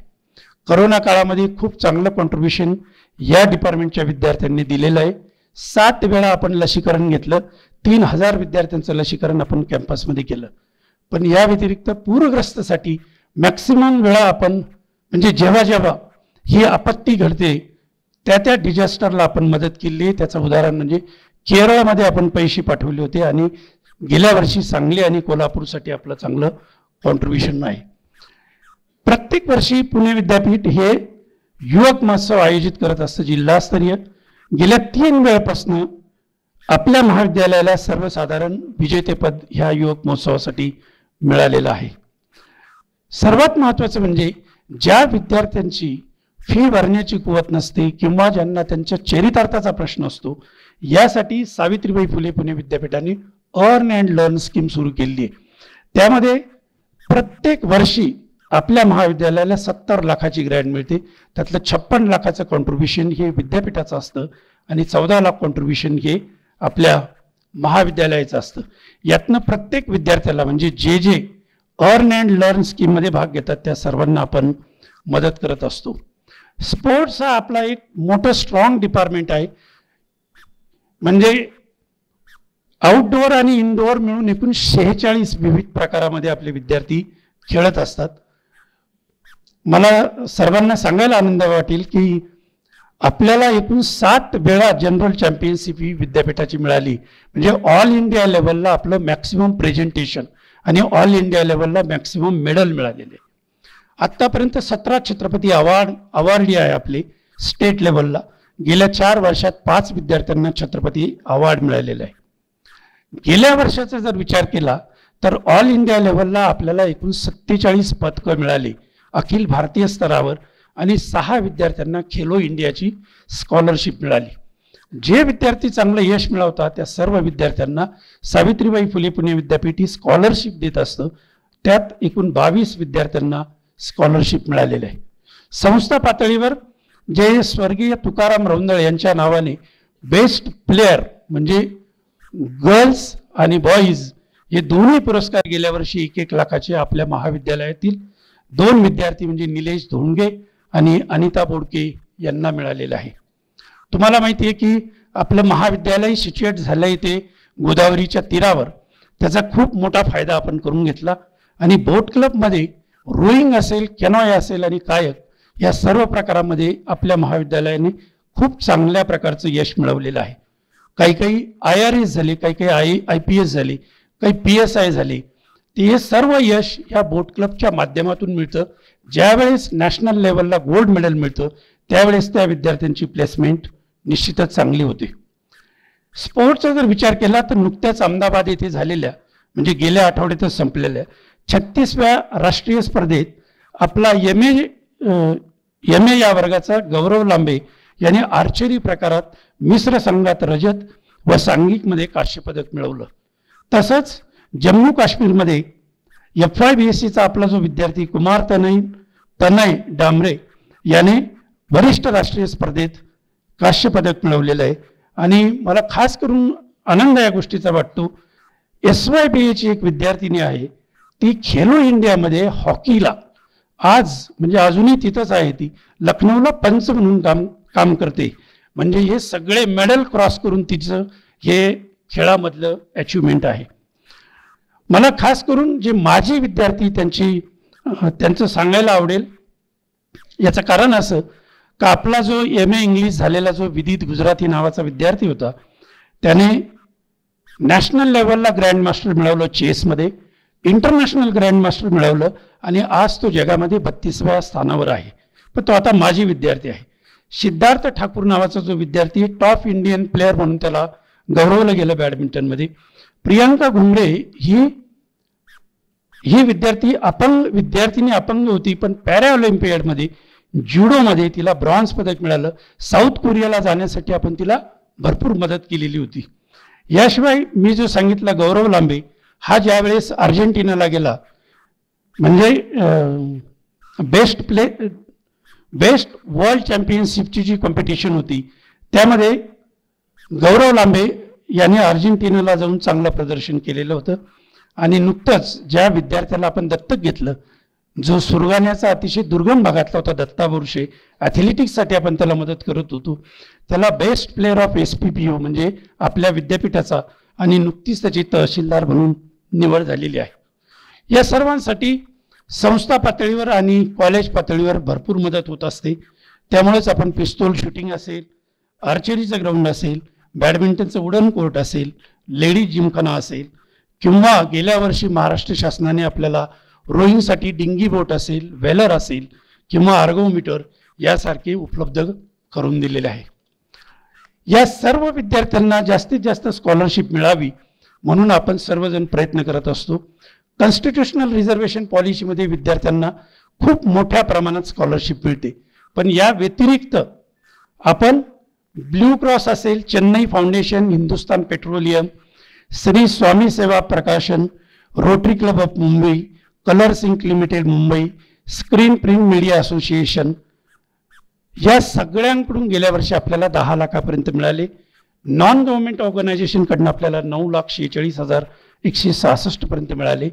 Speaker 3: करोना काळामध्ये खूप चांगलं कॉन्ट्रीब्युशन या डिपार्टमेंटच्या विद्यार्थ्यांनी दिलेलं आहे. 7 वेळा आपण लसीकरण घेतलं, 3000 विद्यार्थ्यांचं लसीकरण आपण कॅम्पसमध्ये केलं. पण या व्यतिरिक्त पूरग्रस्तासाठी मॅक्सिमम वेळा आपण म्हणजे जेव्हा जेव्हा ही आपत्ती घडते त्या डिझास्टरला आपण मदत केली आहे. त्याचं उदाहरण म्हणजे केरळमध्ये आपण पैसे पाठवले होते आणि गेल्या वर्षी सांगली आणि कोल्हापूरसाठी आपलं चांगलं कॉन्ट्रीब्युशन आहे. प्रत्येक वर्षी पुणे विद्यापीठ हे युवक महोत्सव आयोजित करत असतं जिल्हास्तरीय. गेल्या 3 वेळापासून आपल्या महाविद्यालयाला सर्वसाधारण विजेतेपद ह्या युवक महोत्सवासाठी मिळालेलं आहे. सर्वात महत्त्वाचं म्हणजे ज्या विद्यार्थ्यांची फी भरण्याची कुवत नसते किंवा ज्यांना त्यांच्या चरितार्थाचा प्रश्न असतो, यासाठी सावित्रीबाई फुले पुणे विद्यापीठाने अर्न अँड लर्न स्कीम सुरू केली आहे. त्यामध्ये प्रत्येक वर्षी आपल्या महाविद्यालयाला 70 लाखाची ग्रँट मिळते. त्यातलं 56 लाखाचं कॉन्ट्रीब्युशन हे विद्यापीठाचं असतं आणि 14 लाख कॉन्ट्रीब्युशन हे आपल्या महाविद्यालयाचं असतं. यातनं प्रत्येक विद्यार्थ्याला म्हणजे जे अर्न अँड लर्न स्कीममध्ये भाग घेतात त्या सर्वांना आपण मदत करत असतो. स्पोर्ट्स हा आपला एक मोठं स्ट्रॉंग डिपार्टमेंट आहे. म्हणजे आउटडोअर आणि इनडोअर मिळून एकूण 46 विविध प्रकारामध्ये आपले विद्यार्थी खेळत असतात. मला सर्वांना सांगायला आनंद वाटेल की आपल्याला एकूण 7 वेळा जनरल चॅम्पियनशिप ही विद्यापीठाची मिळाली. म्हणजे ऑल इंडिया लेवलला आपलं मॅक्सिमम प्रेझेंटेशन आणि ऑल इंडिया लेवलला मॅक्सिमम मेडल मिळालेले. आत्तापर्यंत 17 छत्रपती अवॉर्ड आहे आपले स्टेट लेवलला. गेल्या 4 वर्षात 5 विद्यार्थ्यांना छत्रपती अवॉर्ड मिळालेला आहे. गेल्या वर्षाचा जर विचार केला तर ऑल इंडिया लेवलला आपल्याला एकूण 47 पदकं मिळाली अखिल भारतीय स्तरावर आणि 6 विद्यार्थ्यांना खेलो इंडियाची स्कॉलरशिप मिळाली. जे विद्यार्थी चांगलं यश मिळवतात त्या सर्व विद्यार्थ्यांना सावित्रीबाई फुले पुणे विद्यापीठ ही स्कॉलरशिप देत असतं. त्यात एकूण 22 विद्यार्थ्यांना स्कॉलरशिप मिळालेले आहे. संस्था पातळीवर जे स्वर्गीय तुकाराम रौंदळे यांच्या नावाने बेस्ट प्लेयर म्हणजे गर्ल्स आणि बॉईज हे दोन्ही पुरस्कार गेल्या वर्षी 1-1 लाखाचे आपल्या महाविद्यालयातील 2 विद्यार्थी म्हणजे निलेश धोंडगे आणि अनिता बोडके यांना मिळालेलं आहे. तुम्हाला माहिती आहे की आपलं महाविद्यालय सिच्युएट झालं आहे ते गोदावरीच्या तीरावर. त्याचा खूप मोठा फायदा आपण करून घेतला आणि बोट क्लबमध्ये रोईंग असेल, कॅनॉय असेल आणि कायक या सर्व प्रकारामध्ये आपल्या महाविद्यालयाने खूप चांगल्या प्रकारचं यश मिळवलेलं आहे. काही IRS झाले, काही IPS झाले, काही PSI झाले. ते हे सर्व यश या बोट क्लबच्या माध्यमातून मिळतं. ज्यावेळेस नॅशनल लेवलला गोल्ड मेडल मिळतं त्यावेळेस त्या विद्यार्थ्यांची प्लेसमेंट निश्चितच चांगली होते. स्पोर्ट्सचा जर विचार केला तर नुकत्याच अहमदाबाद येथे झालेल्या म्हणजे गेल्या आठवड्यातच संपलेल्या 36व्या राष्ट्रीय स्पर्धेत आपला MA या वर्गाचा गौरव लांबे यांनी आर्चरी प्रकारात मिश्र संघात रजत व सांघिकमध्ये कांस्य पदक मिळवलं. तसंच जम्मू काश्मीरमध्ये FYBSCचा आपला जो विद्यार्थी कुमार तनय डांबरे याने वरिष्ठ राष्ट्रीय स्पर्धेत कांस्य पदक मिळवलेलं आहे. आणि मला खास करून आनंद या गोष्टीचा वाटतो, SYBAची एक विद्यार्थिनी आहे ती खेलो इंडियामध्ये हॉकीला आज म्हणजे अजूनही तिथंच आहे. ती लखनौला पंच म्हणून काम करते. म्हणजे हे सगळे मेडल क्रॉस करून तिचं हे खेळामधलं अचिव्हमेंट आहे. मला खास करून जे माजी विद्यार्थी त्यांचं सांगायला आवडेल. याचं कारण असं का आपला जो MA इंग्लिश झालेला जो विदित गुजराती नावाचा विद्यार्थी होता त्याने नॅशनल लेवलला ग्रँड मास्टर मिळवलं चेसमध्ये, इंटरनॅशनल ग्रँड मास्टर मिळवलं आणि आज तो जगामध्ये 32व्या स्थानावर आहे. पण तो आता माजी विद्यार्थी आहे. सिद्धार्थ ठाकूर नावाचा जो विद्यार्थी टॉप इंडियन प्लेअर म्हणून त्याला गौरवलं गेलं बॅडमिंटनमध्ये. प्रियांका घुंगरे ही विद्यार्थिनी अपंग होती पण पॅरा ऑलिम्पियाडमध्ये ज्युडोमध्ये तिला ब्रॉन्झ पदक मिळालं. साऊथ कोरियाला जाण्यासाठी आपण तिला भरपूर मदत केलेली होती. याशिवाय मी जो सांगितला गौरव लांबे हा ज्यावेळेस अर्जेंटिनाला गेला म्हणजे बेस्ट वर्ल्ड चॅम्पियनशिपची जी कॉम्पिटिशन होती त्यामध्ये गौरव लांबे यांनी अर्जेंटिनाला जाऊन चांगलं प्रदर्शन केलेलं होतं. आणि नुकतंच ज्या विद्यार्थ्याला आपण दत्तक घेतलं जो सुरगाण्याचा अतिशय दुर्गम भागातला होता दत्ता बोरशे, ॲथलेटिक्ससाठी आपण त्याला मदत करत होतो, त्याला बेस्ट प्लेअर ऑफ SPPO म्हणजे आपल्या विद्यापीठाचा आणि नुकतीच त्याची तहसीलदार म्हणून निवड झालेली आहे. या सर्वांसाठी संस्था पातळीवर आणि कॉलेज पातळीवर भरपूर मदत होत असते. त्यामुळेच आपण पिस्तूल शूटिंग असेल, आर्चरीचं ग्राउंड असेल, बॅडमिंटनचं वुडन कोर्ट असेल, लेडीज जिमखाना असेल किंवा गेल्या वर्षी महाराष्ट्र शासनाने आपल्याला रोईंगसाठी डिंगी बोट असेल, वेलर असेल किंवा आर्गोमीटर यासारखे उपलब्ध करून दिलेले आहे. या सर्व विद्यार्थ्यांना जास्तीत जास्त स्कॉलरशिप मिळावी म्हणून आपण सर्वजण प्रयत्न करत असतो. कॉन्स्टिट्यूशनल रिझर्वेशन पॉलिसीमध्ये विद्यार्थ्यांना खूप मोठ्या प्रमाणात स्कॉलरशिप मिळते. पण या व्यतिरिक्त आपण ब्ल्यू क्रॉस असेल, Chennai Foundation, Hindustan Petroleum, Shri Swami Seva Prakashan, Rotary Club of Mumbai, Colors Ink Limited Mumbai, screen print media association या सगळ्यांकडून गेल्या वर्षी आपल्याला 10 लाखापर्यंत मिळाले. नॉन गव्हर्नमेंट ऑर्गनायझेशनकडून आपल्याला 9,46,166 पर्यंत मिळाले.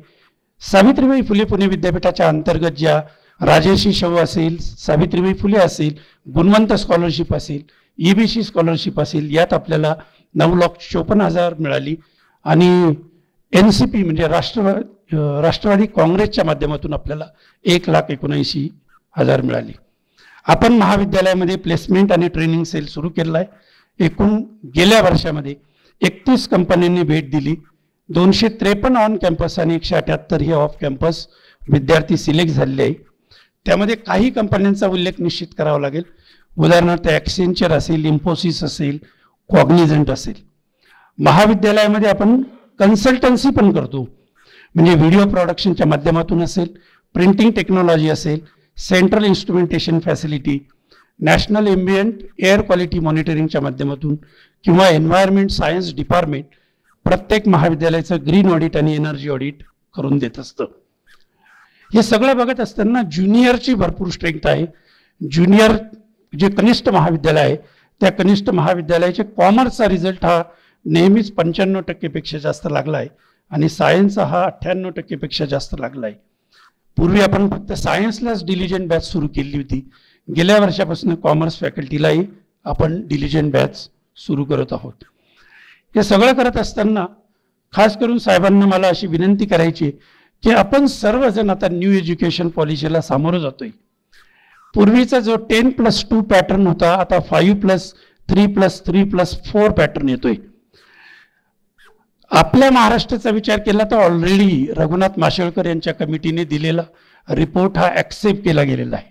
Speaker 3: सावित्रीबाई फुले पुणे विद्यापीठाच्या अंतर्गत ज्या राजर्षी शाहू असेल, सावित्रीबाई फुले असेल, गुणवंत स्कॉलरशिप असेल, EBC स्कॉलरशिप असेल यात आपल्याला 9,54,000 मिळाली. आणि NCP म्हणजे राष्ट्रवादी काँग्रेसच्या माध्यमातून आपल्याला 1,79,000 हजार मिळाली. आपण महाविद्यालयामध्ये प्लेसमेंट आणि ट्रेनिंग सेल सुरू केला आहे. एकूण गेल्या वर्षामध्ये 31 कंपन्यांनी भेट दिली. 253 ऑन कॅम्पस आणि 178 हे ऑफ कॅम्पस विद्यार्थी सिलेक्ट झालेले आहे. त्यामध्ये काही कंपन्यांचा उल्लेख निश्चित करावा लागेल. उदाहरणार्थ ॲक्सेंचर असेल, इन्फोसिस असेल, कॉग्निझंट असेल. महाविद्यालयामध्ये आपण कन्सल्टन्सी पण करतो, म्हणजे व्हिडिओ प्रोडक्शनच्या माध्यमातून असेल, प्रिंटिंग टेक्नॉलॉजी असेल, central instrumentation facility, national ambient air quality मॉनिटरिंगच्या माध्यमातून किंवा एन्व्हायरमेंट सायन्स डिपार्टमेंट प्रत्येक महाविद्यालयाचं ग्रीन ऑडिट आणि एनर्जी ऑडिट करून देत असतं. हे सगळं बघत असताना ज्युनियरची भरपूर स्ट्रेंथ आहे. ज्युनियर जे कनिष्ठ महाविद्यालय आहे त्या कनिष्ठ महाविद्यालयाचे कॉमर्सचा रिझल्ट हा नेहमीच 95% पेक्षा जास्त लागला आहे आणि सायन्सचा हा 98% पेक्षा जास्त लागला आहे. पूर्वी आपण फक्त सायन्सलाच डिलिजंट बॅच सुरू केली होती. गेल्या वर्षापासून कॉमर्स फॅकल्टीलाही आपण डिलिजंट बॅच सुरू करत आहोत. हे सगळं करत असताना खास करून साहेबांना मला अशी विनंती करायची की आपण सर्वजण आता न्यू एज्युकेशन पॉलिसीला सामोरं जातोय. पूर्वीचा जो 10+2 पॅटर्न होता आता 5+3+3+4 पॅटर्न येतोय. आपल्या महाराष्ट्राचा विचार केला तर ऑलरेडी रघुनाथ माशेलकर यांच्या कमिटीने दिलेला रिपोर्ट हा ॲक्सेप्ट केला गेलेला आहे.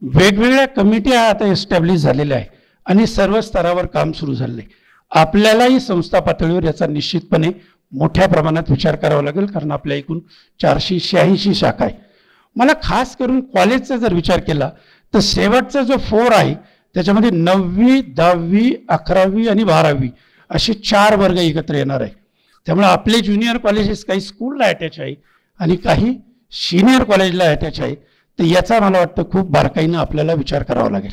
Speaker 3: वेगवेगळ्या कमिट्या आता एस्टॅब्लिश झालेल्या आहे आणि सर्व स्तरावर काम सुरू झालेलं आहे. आपल्यालाही संस्था पातळीवर याचा निश्चितपणे मोठ्या प्रमाणात विचार करावा लागेल, कारण आपल्या एकूण 486 शाखा आहे. मला खास करून कॉलेजचा जर विचार केला तर शेवटचा जो 4 आहे त्याच्यामध्ये 9वी, 10वी, 11वी आणि 12वी असे 4 वर्ग एकत्र येणार आहे. त्यामुळे आपले ज्युनियर कॉलेजेस काही स्कूलला अटॅच आहे आणि काही सिनियर कॉलेजला अटॅच आहे. तर याचा मला वाटतं खूप बारकाईनं आपल्याला विचार करावा लागेल.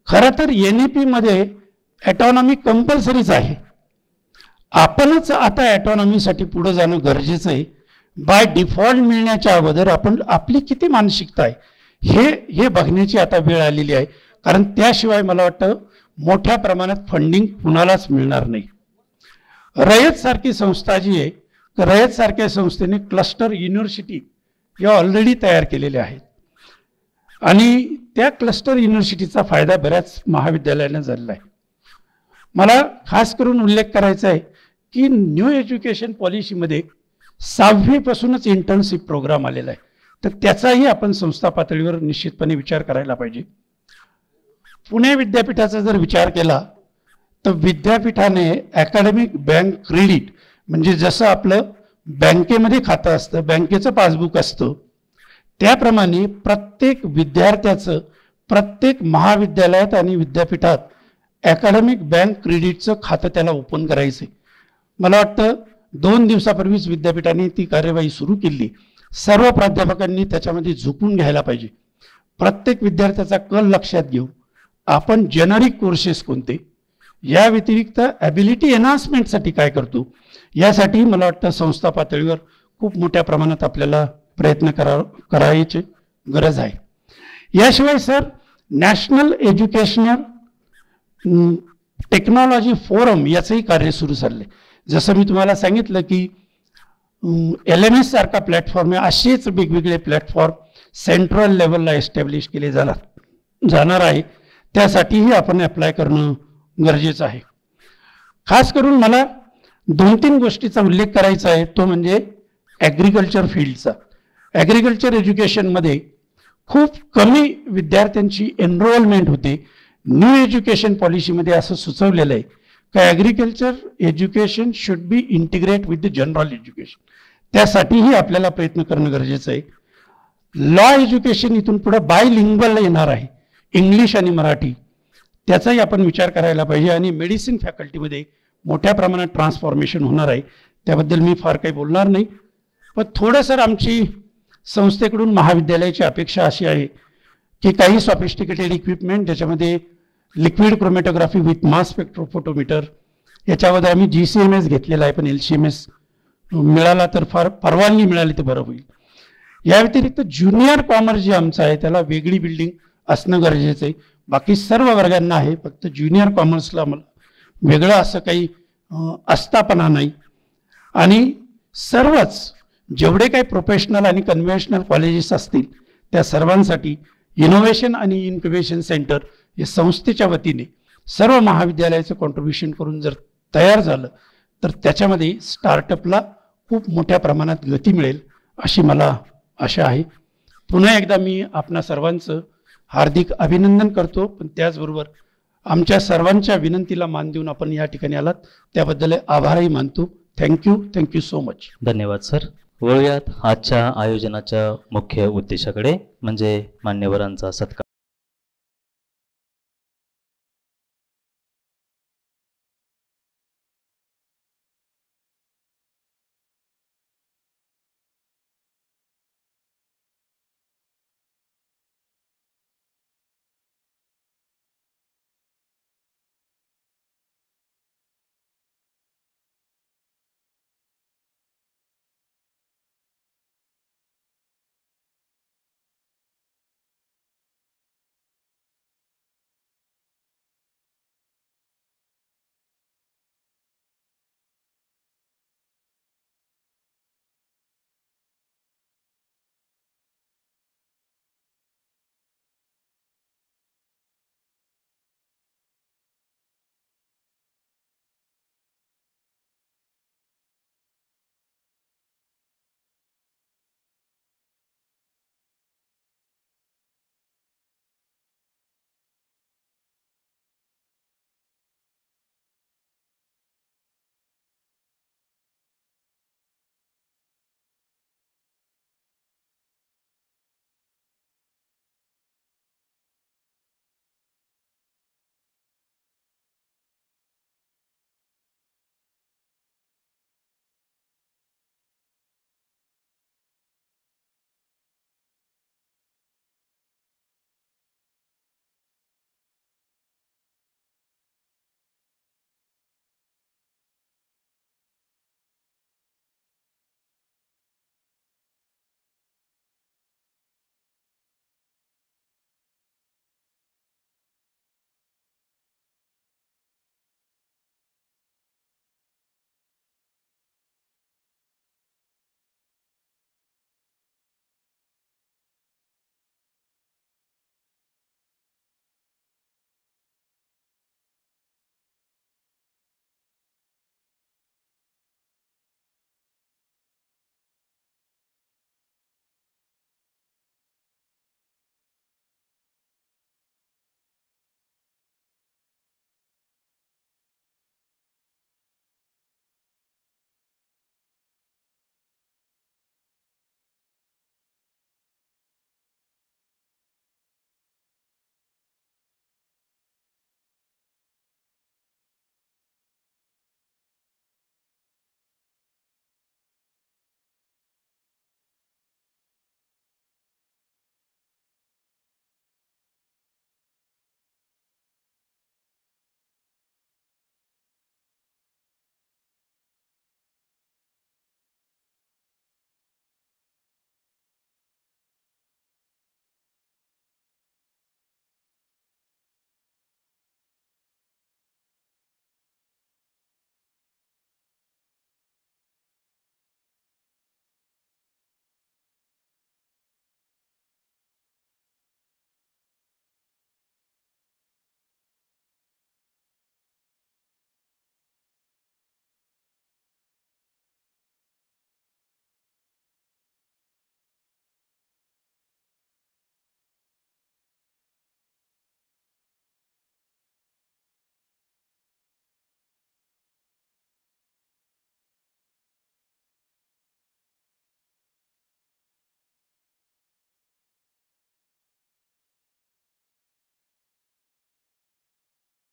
Speaker 3: खरं तर NEP मध्ये ऑटोनॉमी कंपल्सरीच आहे. आपणच आता ऑटोनॉमीसाठी पुढे जाणं गरजेचं आहे. बाय डिफॉल्ट मिळण्याच्या अगोदर आपण आपली किती मानसिकता आहे हे बघण्याची आता वेळ आलेली आहे, कारण त्याशिवाय मला वाटतं मोठ्या प्रमाणात फंडिंग कुणालाच मिळणार नाही. रयत सारखी संस्था जी आहे तर रयत सारख्या संस्थेने क्लस्टर युनिव्हर्सिटी या ऑलरेडी तयार केलेल्या आहेत आणि त्या क्लस्टर युनिव्हर्सिटीचा फायदा बऱ्याच महाविद्यालयांना झालेला आहे. मला खास करून उल्लेख करायचा आहे की न्यू एज्युकेशन पॉलिसीमध्ये 6वी पासूनच इंटर्नशिप प्रोग्राम आलेला आहे. तर त्याचाही आपण संस्था पातळीवर निश्चितपणे विचार करायला पाहिजे. पुणे विद्यापीठाचा जर विचार केला तर विद्यापीठाने अकॅडमिक बँक क्रेडिट म्हणजे जसं आपलं बँकेमध्ये खातं असतं, बँकेचं पासबुक असतं, त्याप्रमाणे प्रत्येक विद्यार्थ्याचं प्रत्येक महाविद्यालयात आणि विद्यापीठात अकॅडमिक बँक क्रेडिटचं खातं त्याला ओपन करायचं आहे. मला वाटतं 2 दिवसापूर्वीच विद्यापीठाने ती कार्यवाही सुरू केली. सर्व प्राध्यापकांनी त्याच्यामध्ये झुकून घ्यायला पाहिजे. प्रत्येक विद्यार्थ्याचा कल लक्षात घेऊ आपण जेनरिक कोर्सेस कोणते, या व्यतिरिक्त ॲबिलिटी एनहान्समेंटसाठी काय करतो, यासाठी मला वाटतं संस्था पातळीवर खूप मोठ्या प्रमाणात आपल्याला प्रयत्न करायची गरज आहे. याशिवाय sir national educational technology forum याचंही कार्य सुरू झालं आहे. जसं मी तुम्हाला सांगितलं की LMS सारखा प्लॅटफॉर्म आहे, असेच वेगवेगळे प्लॅटफॉर्म सेंट्रल लेवलला एस्टॅब्लिश केले जाणार आहे. त्यासाठीही आपण अप्लाय करणं गरजेचं आहे. खास करून मला 2-3 गोष्टीचा उल्लेख करायचा आहे, तो म्हणजे ॲग्रिकल्चर फील्डचा. ॲग्रिकल्चर एज्युकेशनमध्ये खूप कमी विद्यार्थ्यांची एनरोलमेंट होते. न्यू एज्युकेशन पॉलिसीमध्ये असं सुचवलेलं आहे की agriculture education should be integrate with the general education. त्यासाठीही आपल्याला प्रयत्न करणं गरजेचं आहे. लॉ एज्युकेशन इथून पुढे बायलिंग्वल येणार आहे, इंग्लिश आणि मराठी, त्याचाही आपण विचार करायला पाहिजे. आणि मेडिसिन फॅकल्टीमध्ये मोठ्या प्रमाणात ट्रान्सफॉर्मेशन होणार आहे, त्याबद्दल मी फार काही बोलणार नाही. पण थोडं सर आमची संस्थेकडून महाविद्यालयाची अपेक्षा अशी आहे की काही सॉफिस्टिकेटेड इक्विपमेंट ज्याच्यामध्ये liquid chromatography with mass spectrophotometer, याच्यामध्ये आम्ही GCMS घेतलेला आहे, पण LCMS मिळाला तर फार परवानगी मिळाली तर बरं होईल. या व्यतिरिक्त ज्युनियर कॉमर्स जे आमचं आहे त्याला वेगळी बिल्डिंग असणं गरजेचं आहे. बाकी सर्व वर्गांना आहे, फक्त ज्युनियर कॉमर्सला मला वेगळं असं काही आस्थापना नाही. आणि सर्वच जेवढे काही प्रोफेशनल आणि कन्व्हेन्शनल कॉलेजेस असतील त्या सर्वांसाठी इनोव्हेशन आणि इन्क्युबेशन सेंटर या संस्थेच्या वतीने सर्व महाविद्यालयाचं कॉन्ट्रीब्युशन करून जर तयार झालं तर त्याच्यामध्ये स्टार्टअपला खूप मोठ्या प्रमाणात गती मिळेल अशी मला आशा आहे. पुन्हा एकदा मी आपणा सर्वांचं हार्दिक अभिनंदन करतो, पण त्याचबरोबर आमच्या सर्वांच्या विनंतीला मान देऊन आपण या ठिकाणी आलात त्याबद्दल आभारही मानतो. Thank you so much.
Speaker 1: धन्यवाद सर. वळूयात आजच्या आयोजनाच्या मुख्य उद्देशाकडे, म्हणजे मान्यवरांचा सत्कार.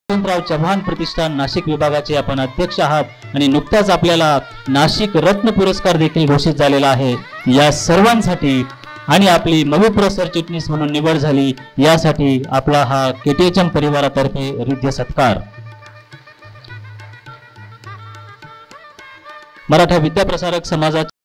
Speaker 1: वसंतराव चव्हाण प्रतिष्ठान नाशिक विभागाचे आपण अध्यक्ष आहात आणि नुकताच आपल्याला नाशिक रत्न पुरस्कार देखील घोषित झालेला आहे. या सर्वांसाठी आणि आपली मविप्र सरचिटणीस म्हणून निवड झाली यासाठी आपला हा केटीएचएम परिवारातर्फे हृदय सत्कार. मराठा विद्याप्रसारक समाजाचे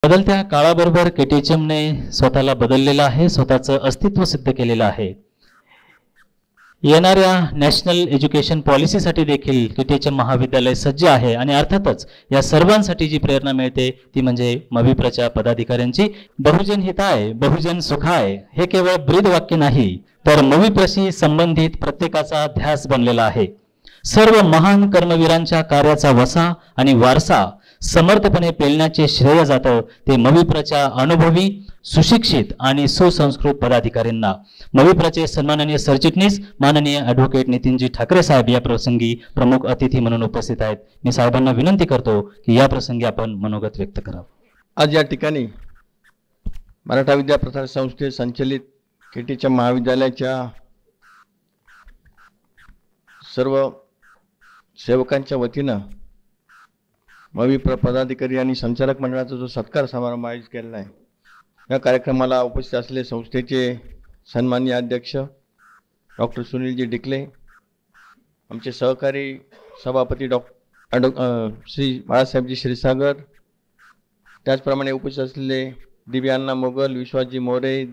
Speaker 1: बदलत्या काळाबरोबर केटीएचएमने स्वतःला बदललेलं आहे, स्वतःचं अस्तित्व सिद्ध केलेलं आहे. येणाऱ्या नॅशनल एज्युकेशन पॉलिसीसाठी देखील केटीएचएम महाविद्यालय सज्ज आहे आणि अर्थातच या सर्वांसाठी जी प्रेरणा मिळते ती म्हणजे मविप्रच्या पदाधिकाऱ्यांची. बहुजन हिताय बहुजन सुखाय हे केवळ ब्रीद वाक्य नाही, तर मविप्रशी संबंधित प्रत्येकाचा ध्यास बनलेला आहे. सर्व महान कर्मवीरांच्या कार्याचा वसा आणि वारसा समर्थपणे पेलण्याचे श्रेय जातं ते मविप्रच्या अनुभवी, सुशिक्षित आणि सुसंस्कृत पदाधिकाऱ्यांना. मविप्रचे सन्माननीय सरचिटणीस माननीय ॲडव्होकेट नितीनजी ठाकरे साहेब या प्रसंगी प्रमुख अतिथी म्हणून उपस्थित आहेत. मी साहेबांना विनंती करतो की या प्रसंगी आपण मनोगत व्यक्त करावं.
Speaker 4: आज या ठिकाणी मराठा विद्याप्रसार संस्थे संचलित केटीएचएम महाविद्यालयाच्या सर्व सेवकांच्या वतीनं मविप्र पदाधिकारी आणि संचालक मंडळाचा जो सत्कार समारंभ आयोजित केलेला आहे, या कार्यक्रमाला उपस्थित असलेले संस्थेचे सन्माननीय अध्यक्ष डॉक्टर सुनीलजी डिकले, आमचे सहकारी सभापती श्री बाळासाहेबजी क्षीरसागर, त्याचप्रमाणे उपस्थित असलेले दिव्यांना मोगल, विश्वासजी मोरे,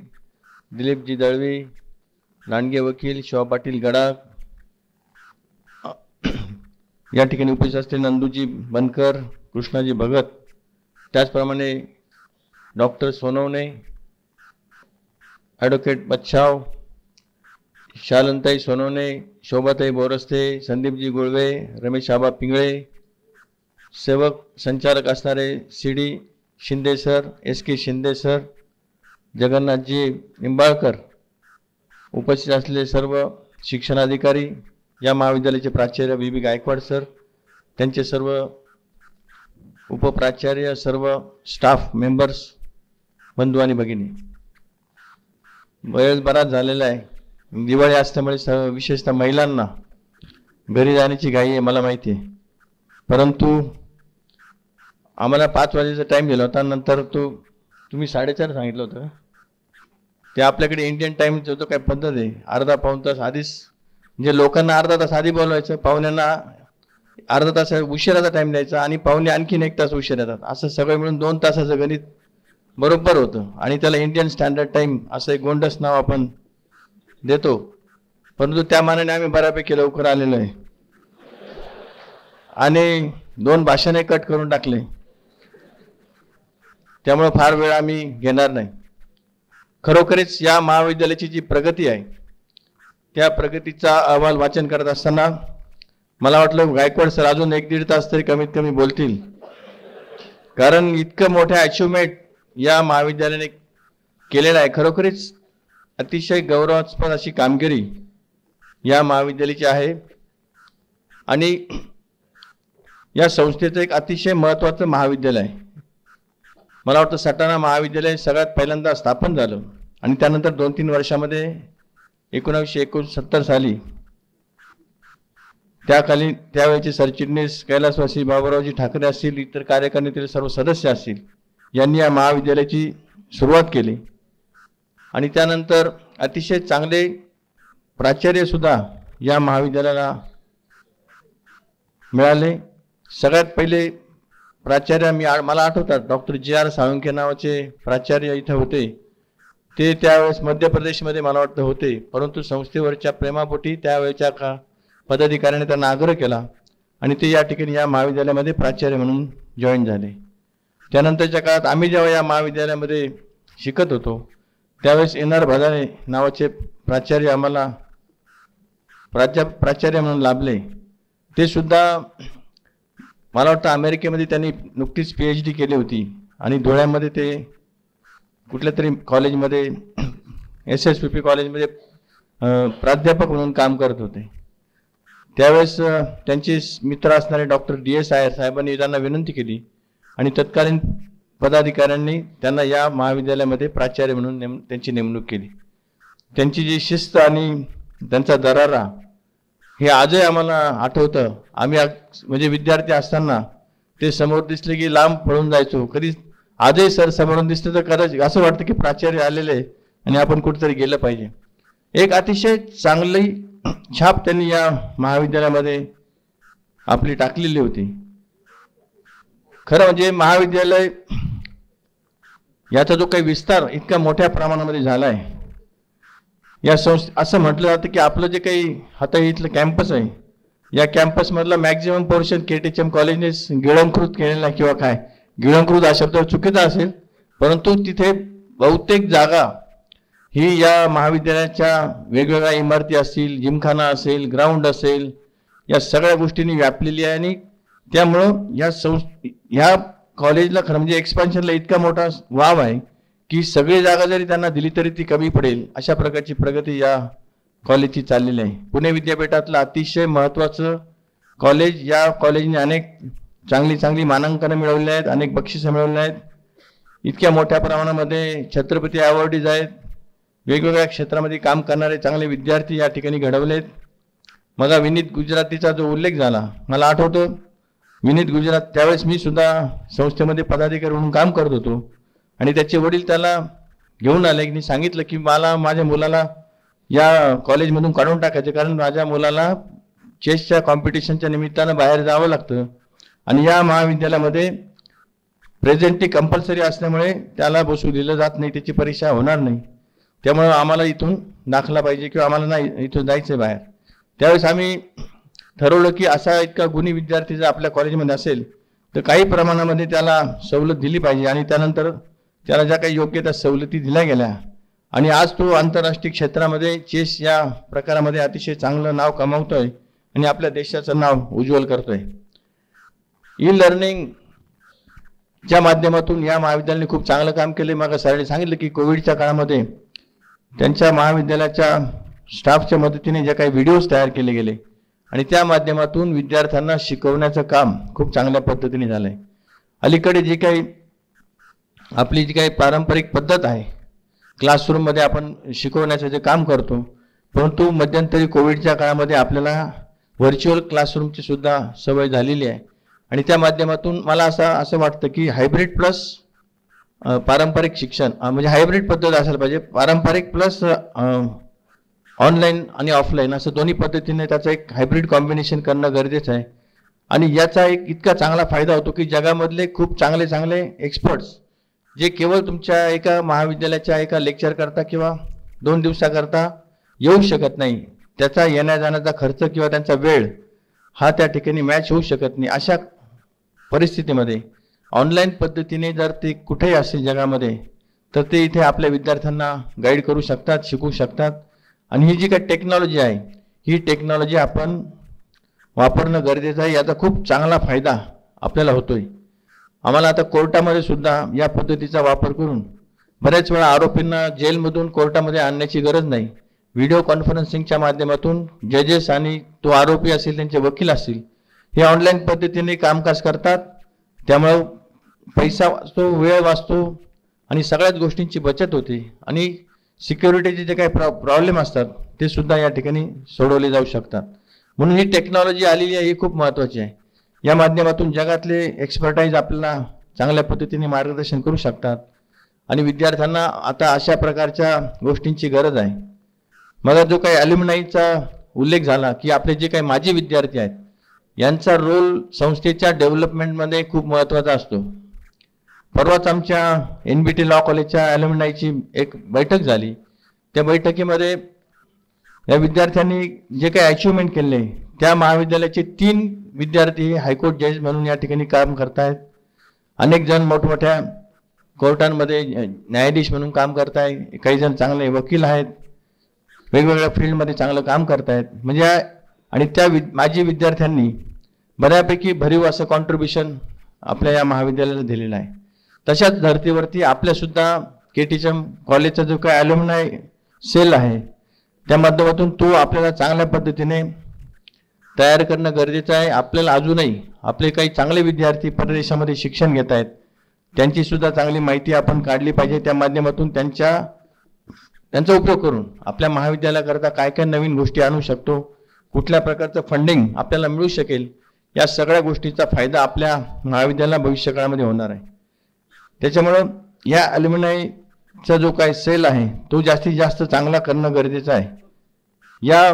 Speaker 4: दिलीपजी दळवी, लांडगे वकील, शिवा पाटील गडाख, या ठिकाणी उपस्थित असलेले नंदूजी बनकर, कृष्णाजी भगत, त्याचप्रमाणे डॉक्टर सोनवणे, ॲडव्होकेट बच्छाव, शालनताई सोनवणे, शोभाताई बोरस्ते, संदीपजी गुळवे, रमेश आबा पिंगळे, सेवक संचालक असणारे CD Shinde sir, SK Shinde sir, Jagannathji Nimbalkar, उपस्थित असलेले सर्व शिक्षणाधिकारी, या महाविद्यालयाचे प्राचार्य VB गायकवाड सर, त्यांचे सर्व उपप्राचार्य, सर्व स्टाफ मेंबर्स, बंधू आणि भगिनी, वेळ बराच झालेला आहे. दिवाळी असल्यामुळे विशेषतः महिलांना घरी जाण्याची घाई आहे, मला माहिती आहे. परंतु आम्हाला 5 वाजेचा टाईम दिला होता, नंतर तुम्ही 4:30 सांगितलं होतं. ते आपल्याकडे इंडियन टाईम जो काय पद्धत आहे, अर्धा पाऊण तास आधीच, म्हणजे लोकांना अर्धा तास आधी बोलवायचं, पाहुण्यांना अर्धा तास उशिराचा टाईम द्यायचा आणि पाहुणे आणखीन 1 तास उशीर येतात. असं सगळं मिळून 2 तासाचं गणित बरोबर होतं आणि त्याला इंडियन स्टँडर्ड टाईम असं एक गोंडस नाव आपण देतो. परंतु त्या मानाने आम्ही बऱ्यापैकी लवकर आलेलो आहे आणि 2 भाषणे कट करून टाकले, त्यामुळे फार वेळ आम्ही घेणार नाही. खरोखरीच या महाविद्यालयाची जी प्रगती आहे, त्या प्रगतीचा अहवाल वाचन करत असताना मला वाटलं गायकवाड सर अजून 1-1.5 तास तरी कमीत कमी बोलतील, कारण इतकं मोठ्या अचिव्हमेंट या महाविद्यालयाने केलेलं आहे. खरोखरीच अतिशय गौरवास्पद अशी कामगिरी या महाविद्यालयाची आहे आणि या संस्थेचं एक अतिशय महत्त्वाचं महाविद्यालय आहे. मला वाटतं सटाणा महाविद्यालय सगळ्यात पहिल्यांदा स्थापन झालं आणि त्यानंतर 2-3 वर्षामध्ये 1969 साली त्यावेळेचे सरचिटणीस कैलासवासी बाबूरावजी ठाकरे असतील, इतर कार्यकारिणीतील सर्व सदस्य असतील, यांनी या महाविद्यालयाची सुरुवात केली आणि त्यानंतर अतिशय चांगले प्राचार्य सुद्धा या महाविद्यालयाला मिळाले. सगळ्यात पहिले प्राचार्य मला आठवतात डॉक्टर JR साळुंखे नावाचे प्राचार्य इथे होते. ते त्यावेळेस मध्य प्रदेशमध्ये मला वाटतं होते, परंतु संस्थेवरच्या प्रेमापोटी त्यावेळेच्या पदाधिकाऱ्याने त्यांना आग्रह केला आणि ते या ठिकाणी या महाविद्यालयामध्ये प्राचार्य म्हणून जॉईन झाले. त्यानंतरच्या काळात आम्ही जेव्हा या महाविद्यालयामध्ये शिकत होतो त्यावेळेस NR भदाणे नावाचे प्राचार्य आम्हाला प्राचार्य म्हणून लाभले. ते सुद्धा मला वाटतं अमेरिकेमध्ये त्यांनी नुकतीच PhD केली होती आणि धुळ्यामध्ये ते कुठल्या तरी कॉलेजमध्ये SSPP कॉलेजमध्ये प्राध्यापक म्हणून काम करत होते. त्यावेळेस त्यांचे मित्र असणारे डॉक्टर DS आयर साहेबांनी त्यांना विनंती केली आणि तत्कालीन पदाधिकाऱ्यांनी त्यांना या महाविद्यालयामध्ये प्राचार्य म्हणून त्यांची नेमणूक केली. त्यांची जी शिस्त आणि त्यांचा दरारा हे आजही आम्हाला आठवतं. आम्ही म्हणजे विद्यार्थी असताना ते समोर दिसले की लांब पळून जायचो. कधी आजही सर समोरून दिसतं तर कदाचित असं वाटतं की प्राचार्य आलेले आणि आपण कुठेतरी गेलं पाहिजे. एक अतिशय चांगली छाप त्यांनी या महाविद्यालयामध्ये आपली टाकलेली होती. खरं म्हणजे महाविद्यालय याचा जो काही विस्तार इतका मोठ्या प्रमाणामध्ये झाला आहे, या असं म्हटलं जातं की आपलं जे काही आता इथलं कॅम्पस आहे, या कॅम्पसमधला मॅक्झिमम पोर्शन KTHM कॉलेजने गिळंकृत केलेला आहे किंवा काय, गिळंकृत हा शब्द चुकीचा असेल, परंतु तिथे बहुतेक जागा ही या महाविद्यालयाच्या वेगवेगळ्या इमारती असतील, जिमखाना असेल, ग्राउंड असेल, या सगळ्या गोष्टींनी व्यापलेली आहे. आणि त्यामुळं ह्या कॉलेजला खरं म्हणजे एक्सपान्शनला इतका मोठा वाव आहे की सगळी जागा जरी त्यांना दिली तरी ती कमी पडेल, अशा प्रकारची प्रगती या कॉलेजची चाललेली आहे. पुणे विद्यापीठातलं अतिशय महत्त्वाचं कॉलेज, या कॉलेजने अनेक चांगली मानांकनं मिळवली आहेत, अनेक बक्षिसं मिळवली आहेत, इतक्या मोठ्या प्रमाणामध्ये छत्रपती अवॉर्डीज आहेत, वेगवेगळ्या क्षेत्रामध्ये काम करणारे चांगले विद्यार्थी या ठिकाणी घडवलेत. मग विनीत गुजरातीचा जो उल्लेख झाला, मला आठवतं विनीत गुजरात त्यावेळेस मी सुद्धा संस्थेमध्ये पदाधिकारी म्हणून काम करत होतो आणि त्याचे वडील त्याला घेऊन आले की सांगितलं की मला माझ्या मुलाला या कॉलेजमधून काढून टाकायचे, कारण माझ्या मुलाला चेसच्या कॉम्पिटिशनच्या निमित्तानं बाहेर जावं लागतं आणि या महाविद्यालयामध्ये प्रेझेंटी कंपल्सरी असल्यामुळे त्याला बसू दिलं जात नाही, त्याची परीक्षा होणार नाही, त्यामुळं आम्हाला इथून दाखला पाहिजे किंवा आम्हाला नाही इथून जायचं आहे बाहेर. त्यावेळेस आम्ही ठरवलं की असा इतका गुणी विद्यार्थी जर आपल्या कॉलेजमध्ये असेल तर काही प्रमाणामध्ये त्याला सवलत दिली पाहिजे आणि त्यानंतर त्याला ज्या काही योग्य त्या सवलती दिल्या गेल्या आणि आज तो आंतरराष्ट्रीय क्षेत्रामध्ये चेस या प्रकारामध्ये अतिशय चांगलं नाव कमावतोय आणि आपल्या देशाचं नाव उज्ज्वल करतोय. ई-लर्निंगच्या माध्यमातून या महाविद्यालयाने खूप चांगलं काम केले. मग सरांनी सांगितलं की कोविडच्या काळामध्ये त्यांच्या महाविद्यालयाच्या स्टाफच्या मदतीने जे काही व्हिडिओज तयार केले गेले आणि त्या माध्यमातून विद्यार्थ्यांना शिकवण्याचं काम खूप चांगल्या पद्धतीने झालंय. अलीकडे जी काही आपली जी काही पारंपरिक पद्धत आहे क्लासरूममध्ये आपण शिकवण्याचं जे काम करतो, परंतु मध्यंतरी कोविडच्या काळामध्ये आपल्याला व्हर्च्युअल क्लासरूमची सुद्धा सवय झालेली आहे आणि त्या माध्यमातून मला असं वाटतं की हायब्रिड प्लस पारंपरिक शिक्षण म्हणजे हायब्रिड पद्धत असायला पाहिजे. पारंपरिक प्लस ऑनलाईन आणि ऑफलाईन असं दोन्ही पद्धतीने त्याचं एक हायब्रिड कॉम्बिनेशन करणं गरजेचं आहे. आणि याचा एक इतका चांगला फायदा होतो की जगामधले खूप चांगले एक्सपर्ट्स जे केवळ तुमच्या एका महाविद्यालयाच्या एका लेक्चर करता किंवा 2 दिवसाकरता येऊ शकत नाही, त्याचा येण्या जाण्याचा खर्च किंवा त्यांचा वेळ हा त्या ठिकाणी मॅच होऊ शकत नाही, अशा परिस्थितीमध्ये ऑनलाईन पद्धतीने जर ते कुठेही असेल जगामध्ये तर ते इथे आपल्या विद्यार्थ्यांना गाईड करू शकतात, शिकवू शकतात. आणि ही जी काही टेक्नॉलॉजी आहे ही टेक्नॉलॉजी आपण वापरणं गरजेचं आहे. याचा खूप चांगला फायदा आपल्याला होतोय. आम्हाला आता कोर्टामध्ये सुद्धा या पद्धतीचा वापर करून बऱ्याच वेळा आरोपींना जेलमधून कोर्टामध्ये आणण्याची गरज नाही. व्हिडिओ कॉन्फरन्सिंगच्या माध्यमातून जजेस आणि तो आरोपी असेल त्यांचे वकील असतील हे ऑनलाईन पद्धतीने कामकाज करतात. त्यामुळं पैसा वाचतो, वेळ वाचतो आणि सगळ्याच गोष्टींची बचत होते आणि सिक्युरिटीचे जे काही प्रॉब्लेम असतात ते सुद्धा या ठिकाणी सोडवले जाऊ शकतात. म्हणून ही टेक्नॉलॉजी आलेली आहे ही खूप महत्त्वाची आहे. या माध्यमातून जगातले एक्सपर्टाईज आपल्याला चांगल्या पद्धतीने मार्गदर्शन करू शकतात आणि विद्यार्थ्यांना आता अशा प्रकारच्या गोष्टींची गरज आहे. मग जो काही ॲल्युमनाईचा उल्लेख झाला की आपले जे काही माजी विद्यार्थी आहेत यांचा रोल संस्थेच्या डेव्हलपमेंटमध्ये खूप महत्त्वाचा असतो. परवाच आमच्या NBT लॉ कॉलेजच्या ॲल्युमनाईची एक बैठक झाली. त्या बैठकीमध्ये या विद्यार्थ्यांनी जे काही अचिव्हमेंट केले, त्या महाविद्यालयाचे 3 विद्यार्थी हायकोर्ट जज म्हणून या ठिकाणी काम करतायत. अनेक जण मोठमोठ्या कोर्टांमध्ये न्यायाधीश म्हणून काम करताय. काही जण चांगले वकील आहेत, वेगवेगळ्या फील्डमध्ये चांगलं काम करतायत. म्हणजे आणि त्या माजी विद्यार्थ्यांनी बऱ्यापैकी भरीव असं कॉन्ट्रीब्युशन आपल्या या महाविद्यालयाला दिलेलं आहे. तशाच धर्तीवरती आपल्यासुद्धा KTHM कॉलेजचा जो काही ॲल्युमनाय सेल आहे त्या माध्यमातून तो आपल्याला चांगल्या पद्धतीने तयार करणं गरजेचं आहे. आपल्याला अजूनही आपले काही चांगले विद्यार्थी परदेशामध्ये शिक्षण घेत आहेत, त्यांची सुद्धा चांगली माहिती आपण काढली पाहिजे. त्या माध्यमातून त्यांचा उपयोग करून आपल्या महाविद्यालयाकरता काय काय नवीन गोष्टी आणू शकतो, कुठल्या प्रकारचं फंडिंग आपल्याला मिळू शकेल, या सगळ्या गोष्टीचा फायदा आपल्या महाविद्यालयाला भविष्यकाळामध्ये होणार आहे. त्याच्यामुळं या ॲल्युमनायचा जो काही सेल आहे तो जास्तीत जास्त चांगला करणं गरजेचं आहे. या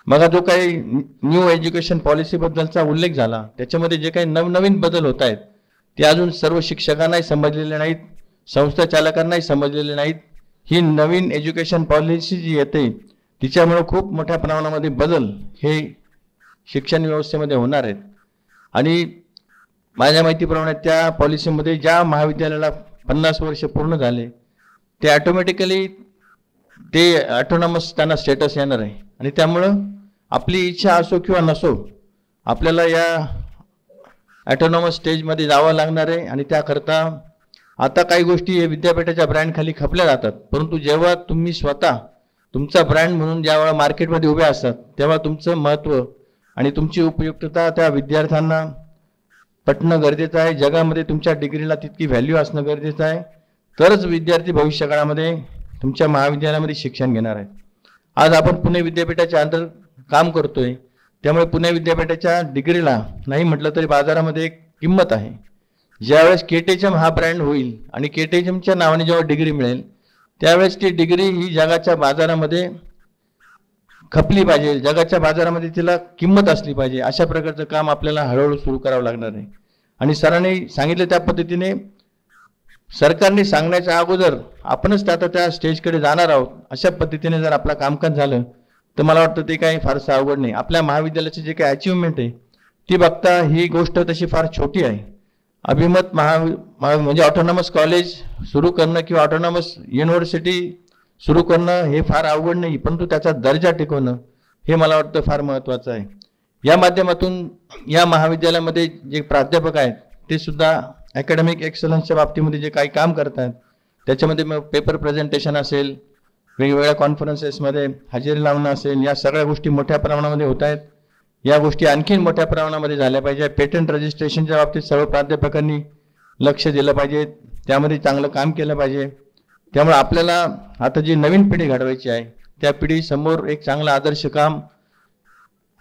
Speaker 4: मग जो काही न्यू एज्युकेशन पॉलिसीबद्दलचा उल्लेख झाला त्याच्यामध्ये जे काही नवनवीन बदल होत आहेत ते अजून सर्व शिक्षकांनाही समजलेले नाहीत, संस्था चालकांनाही समजलेले नाहीत. ही नवीन एज्युकेशन पॉलिसी जी येते तिच्यामुळे खूप मोठ्या प्रमाणामध्ये बदल हे शिक्षण व्यवस्थेमध्ये होणार आहेत. आणि माझ्या माहितीप्रमाणे त्या पॉलिसीमध्ये ज्या महाविद्यालयाला 50 वर्ष पूर्ण झाले ते ऑटोमॅटिकली ते ऑटोनॉमस त्यांना स्टेटस येणार आहे. आणि त्यामुळं आपली इच्छा असो किंवा नसो आपल्याला या ऑटोनॉमस स्टेजमध्ये जावं लागणार आहे. आणि त्याकरता आता काही गोष्टी हे विद्यापीठाच्या ब्रँडखाली खपल्या जातात, परंतु जेव्हा तुम्ही स्वतः तुमचा ब्रँड म्हणून ज्यावेळा मार्केटमध्ये उभे असतात तेव्हा तुमचं महत्त्व आणि तुमची उपयुक्तता त्या विद्यार्थ्यांना पटणं गरजेचं आहे. जगामध्ये तुमच्या डिग्रीला तितकी व्हॅल्यू असणं गरजेचं आहे, तरच विद्यार्थी भविष्यकाळामध्ये तुमच्या महाविद्यालयामध्ये शिक्षण घेणार आहेत. आज आपण पुणे विद्यापीठाच्या अंतर काम करतोय, त्यामुळे पुणे विद्यापीठाच्या डिग्रीला नाही म्हटलं तरी बाजारामध्ये एक किंमत आहे. ज्यावेळेस केटेचम हा ब्रँड होईल आणि केटेचमच्या नावाने जेव्हा डिग्री मिळेल त्यावेळेस ती डिग्री ही जगाच्या बाजारामध्ये खपली पाहिजे, जगाच्या बाजारामध्ये तिला किंमत असली पाहिजे. अशा प्रकारचं काम आपल्याला हळूहळू सुरू करावं लागणार आहे. आणि सरांनी सांगितलं त्या पद्धतीने सरकारने सांगण्याच्या अगोदर आपणच आता त्या स्टेजकडे जाणार आहोत. अशा पद्धतीने जर आपलं कामकाज झालं तर मला वाटतं ते काही फारसं अवघड नाही. आपल्या महाविद्यालयाची जे काही अचिव्हमेंट आहे ती बघता ही गोष्ट तशी फार छोटी आहे. अभिमत म्हणजे ऑटोनॉमस कॉलेज सुरू करणं किंवा ऑटोनॉमस युनिव्हर्सिटी सुरू करणं हे फार अवघड नाही, परंतु त्याचा दर्जा टिकवणं हे मला वाटतं फार महत्त्वाचं आहे. या माध्यमातून या महाविद्यालयामध्ये जे प्राध्यापक आहेत ते सुद्धा अकॅडमिक एक्सलन्सच्या बाबतीमध्ये जे काही काम करतात त्याच्यामध्ये मग पेपर प्रेझेंटेशन असेल, वेगवेगळ्या कॉन्फरन्सेसमध्ये हजेरी लावणं असेल, या सगळ्या गोष्टी मोठ्या प्रमाणामध्ये होत आहेत. या गोष्टी आणखीन मोठ्या प्रमाणामध्ये झाल्या पाहिजे. पेटंट रजिस्ट्रेशनच्या बाबतीत सर्व प्राध्यापकांनी लक्ष दिलं पाहिजे, त्यामध्ये चांगलं काम केलं पाहिजे. त्यामुळे आपल्याला आता जी नवीन पिढी घडवायची आहे त्या पिढीसमोर एक चांगलं आदर्श काम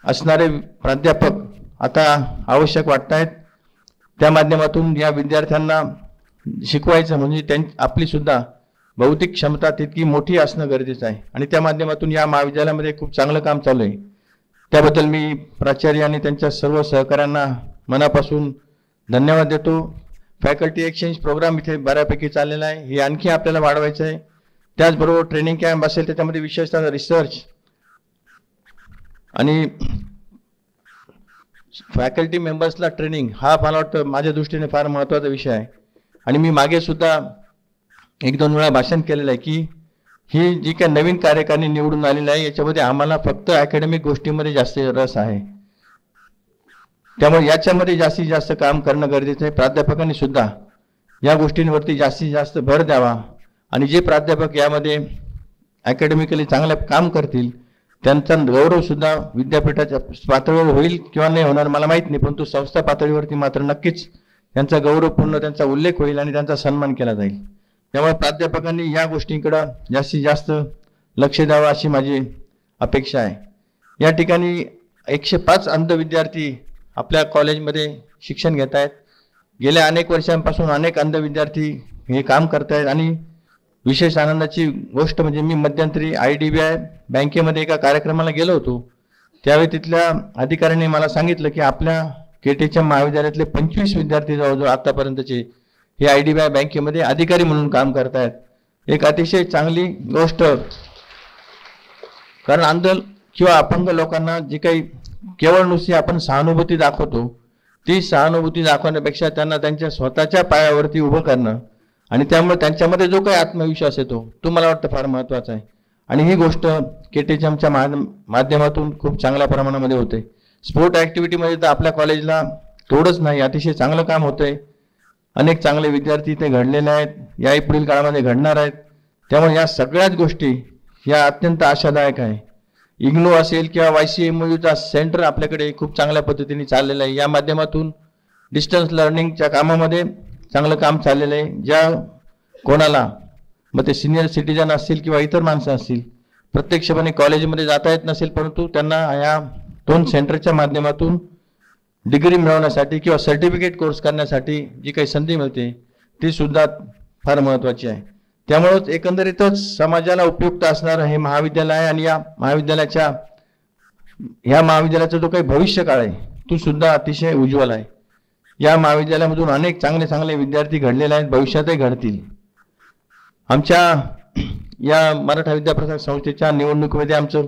Speaker 4: असणारे प्राध्यापक आता आवश्यक वाटत आहेत. त्या माध्यमातून या विद्यार्थ्यांना शिकवायचं म्हणजे आपली सुद्धा बौद्धिक क्षमता तितकी मोठी असणं गरजेचं आहे. आणि त्या माध्यमातून या महाविद्यालयामध्ये खूप चांगलं काम चालू आहे. त्याबद्दल मी प्राचार्य आणि त्यांच्या सर्व सहकाऱ्यांना मनापासून धन्यवाद देतो. फॅकल्टी एक्सचेंज प्रोग्राम इथे बऱ्यापैकी चाललेला आहे, हे आणखी आपल्याला वाढवायचं आहे. त्याचबरोबर ट्रेनिंग कॅम्प असेल त्याच्यामध्ये विशेषतः रिसर्च आणि फॅकल्टी मेंबर्सला ट्रेनिंग हा मला वाटतं माझ्या दृष्टीने फार महत्त्वाचा विषय आहे. आणि मी मागे सुद्धा 1-2 वेळा भाषण केलेलं आहे की ही जी काही नवीन कार्यकारिणी निवडून आलेली आहे याच्यामध्ये आम्हाला फक्त अकॅडमिक गोष्टींमध्ये जास्त रस आहे. त्यामुळे याच्यामध्ये जास्तीत जास्त काम करणं गरजेचं आहे. प्राध्यापकांनी सुद्धा या गोष्टींवरती जास्तीत जास्त भर द्यावा. आणि जे प्राध्यापक यामध्ये अकॅडमिकली चांगलं काम करतील त्यांचा गौरव सुद्धा विद्यापीठाच्या पातळीवर होईल किंवा नाही होणार मला माहीत नाही, परंतु संस्था पातळीवरती मात्र नक्कीच त्यांचा गौरवपूर्ण त्यांचा उल्लेख होईल आणि त्यांचा सन्मान केला जाईल. त्यामुळे प्राध्यापकांनी या गोष्टींकडे जास्तीत जास्त लक्ष द्यावं अशी माझी अपेक्षा आहे. या ठिकाणी 105 अंध विद्यार्थी आपल्या कॉलेजमध्ये शिक्षण घेत आहेत. गेल्या अनेक वर्षांपासून अनेक अंध विद्यार्थी हे काम करत आहेत. आणि विशेष आनंदाची गोष्ट म्हणजे मी मध्यंतरी IDBI बँकेमध्ये एका कार्यक्रमाला गेलो होतो. त्यावेळी तिथल्या अधिकाऱ्यांनी मला सांगितलं की आपल्या केटीच्या महाविद्यालयातले 25 विद्यार्थी जवळजवळ आतापर्यंतचे हे IDBI बँकेमध्ये अधिकारी म्हणून काम करत आहेत. एक अतिशय चांगली गोष्ट, कारण अंध किंवा अपंग लोकांना जी काही केवळ नुसती आपण सहानुभूती दाखवतो ती सहानुभूती दाखवण्यापेक्षा त्यांना त्यांच्या स्वतःच्या पायावरती उभं करणं आणि त्यामुळे त्यांच्यामध्ये जो काही आत्मविश्वास येतो तो मला वाटतं फार महत्त्वाचा आहे. आणि ही गोष्ट केटीच्या माध्यमातून खूप चांगल्या प्रमाणामध्ये होते. स्पोर्ट ॲक्टिव्हिटीमध्ये तर आपल्या कॉलेजला थोडंच नाही अतिशय चांगलं काम होतंय. अनेक चांगले विद्यार्थी इथे घडलेले आहेत, याही पुढील काळामध्ये घडणार आहेत. त्यामुळे या गोष्टी या अत्यंत आशादायक आहे. इग्नो असेल किंवा YCMUचा सेंटर आपल्याकडे खूप चांगल्या पद्धतीने चाललेलं आहे. या माध्यमातून डिस्टन्स लर्निंगच्या कामामध्ये चांगलं काम चाललेलं आहे. ज्या कोणाला मग ते सिनियर सिटीजन असतील किंवा इतर माणसं असतील प्रत्यक्षपणे कॉलेजमध्ये जाता येत नसेल, परंतु त्यांना या 2 सेंटरच्या माध्यमातून डिग्री मिळवण्यासाठी किंवा सर्टिफिकेट कोर्स करण्यासाठी जी काही संधी मिळते ती सुद्धा फार महत्त्वाची आहे. त्यामुळेच एकंदरीतच समाजाला उपयुक्त असणारं हे महाविद्यालय आहे. आणि या महाविद्यालयाचा जो काही भविष्यकाळ आहे तो सुद्धा अतिशय उज्ज्वल आहे. या महाविद्यालयामधून अनेक चांगले चांगले विद्यार्थी घडलेले आहेत, भविष्यातही घडतील. आमच्या या मराठा विद्याप्रसारक संस्थेच्या निवडणुकीमध्ये आमचं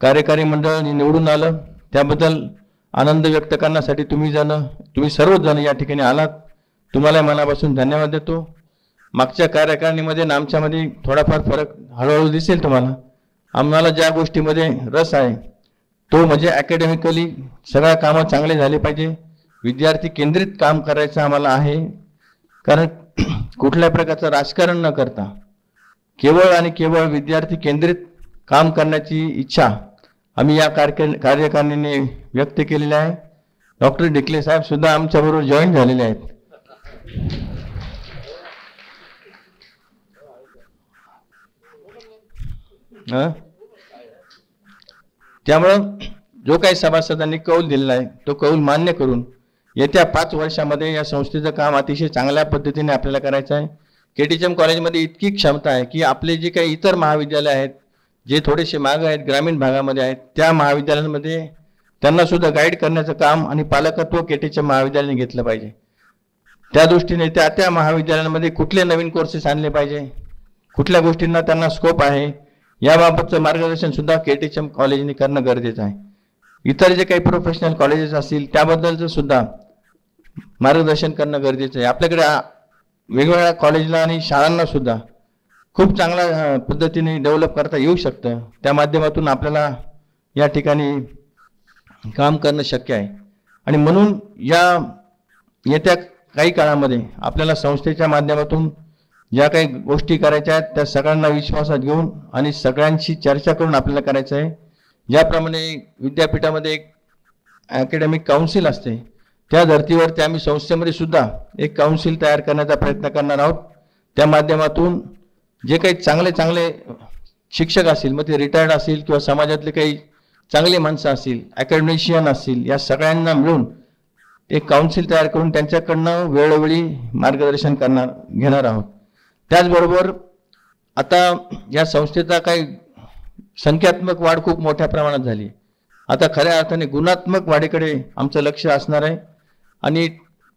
Speaker 4: कार्यकारी मंडळ निवडून आलं, त्याबद्दल आनंद व्यक्त करण्यासाठी तुम्ही सर्वच जण या ठिकाणी आलात. तुम्हाला मनापासून धन्यवाद देतो. मागच्या कार्यकारिणीमध्ये आणि आमच्यामध्ये थोडाफार फरक हळूहळू दिसेल तुम्हाला. आम्हाला ज्या गोष्टीमध्ये रस आहे तो म्हणजे अकॅडमिकली सगळ्या कामं चांगले झाले पाहिजे, विद्यार्थी केंद्रित काम करायचं आम्हाला आहे. कारण कुठल्या प्रकारचं राजकारण न करता केवळ आणि केवळ विद्यार्थी केंद्रित काम करण्याची इच्छा आम्ही या कार्यकारिणीने व्यक्त केलेली आहे. डॉक्टर डिकले साहेब सुद्धा आमच्याबरोबर जॉईन झालेले आहेत. त्यामुळं जो काही सभासदांनी कौल दिलेला आहे तो कौल मान्य करून येत्या 5 वर्षामध्ये या संस्थेचं काम अतिशय चांगल्या पद्धतीने आपल्याला करायचं आहे. केटीचम कॉलेजमध्ये इतकी क्षमता आहे की आपले जे काही इतर महाविद्यालय आहेत जे थोडेसे मागं आहेत, ग्रामीण भागामध्ये आहेत, त्या महाविद्यालयांमध्ये त्यांना सुद्धा गाईड करण्याचं काम आणि पालकत्व केटीचम महाविद्यालयाने घेतलं पाहिजे. त्या दृष्टीने त्या महाविद्यालयांमध्ये कुठले नवीन कोर्सेस आणले पाहिजे, कुठल्या गोष्टींना त्यांना स्कोप आहे, याबाबतचं मार्गदर्शन सुद्धा केटीचम कॉलेजने करणं गरजेचं आहे. इतर जे काही प्रोफेशनल कॉलेजेस असतील त्याबद्दलचं सुद्धा मार्गदर्शन करणं गरजेचं आहे. आपल्याकडे वेगवेगळ्या कॉलेजला आणि शाळांना सुद्धा खूप चांगल्या पद्धतीने डेव्हलप करता येऊ शकतं. त्या माध्यमातून आपल्याला या ठिकाणी काम करणं शक्य आहे. आणि म्हणून येत्या काही काळामध्ये आपल्याला संस्थेच्या माध्यमातून ज्या काही गोष्टी करायच्या आहेत त्या सगळ्यांना विश्वासात घेऊन आणि सगळ्यांशी चर्चा करून आपल्याला करायचं आहे. ज्याप्रमाणे विद्यापीठामध्ये एक अकॅडमिक काउन्सिल असते त्या धर्तीवरती आम्ही संस्थेमध्ये सुद्धा एक काउन्सिल तयार करण्याचा प्रयत्न करणार आहोत. त्या माध्यमातून जे काही चांगले चांगले शिक्षक असतील, मग ते रिटायर्ड असतील किंवा समाजातले काही चांगली माणसं असतील, अकॅडमिशियन असतील, या सगळ्यांना मिळून एक काउन्सिल तयार करून त्यांच्याकडनं वेळोवेळी मार्गदर्शन घेणार आहोत. त्याचबरोबर आता या संस्थेचा काही संख्यात्मक वाढ खूप मोठ्या प्रमाणात झाली. आता खऱ्या अर्थाने गुणात्मक वाढीकडे आमचं लक्ष असणार आहे. आणि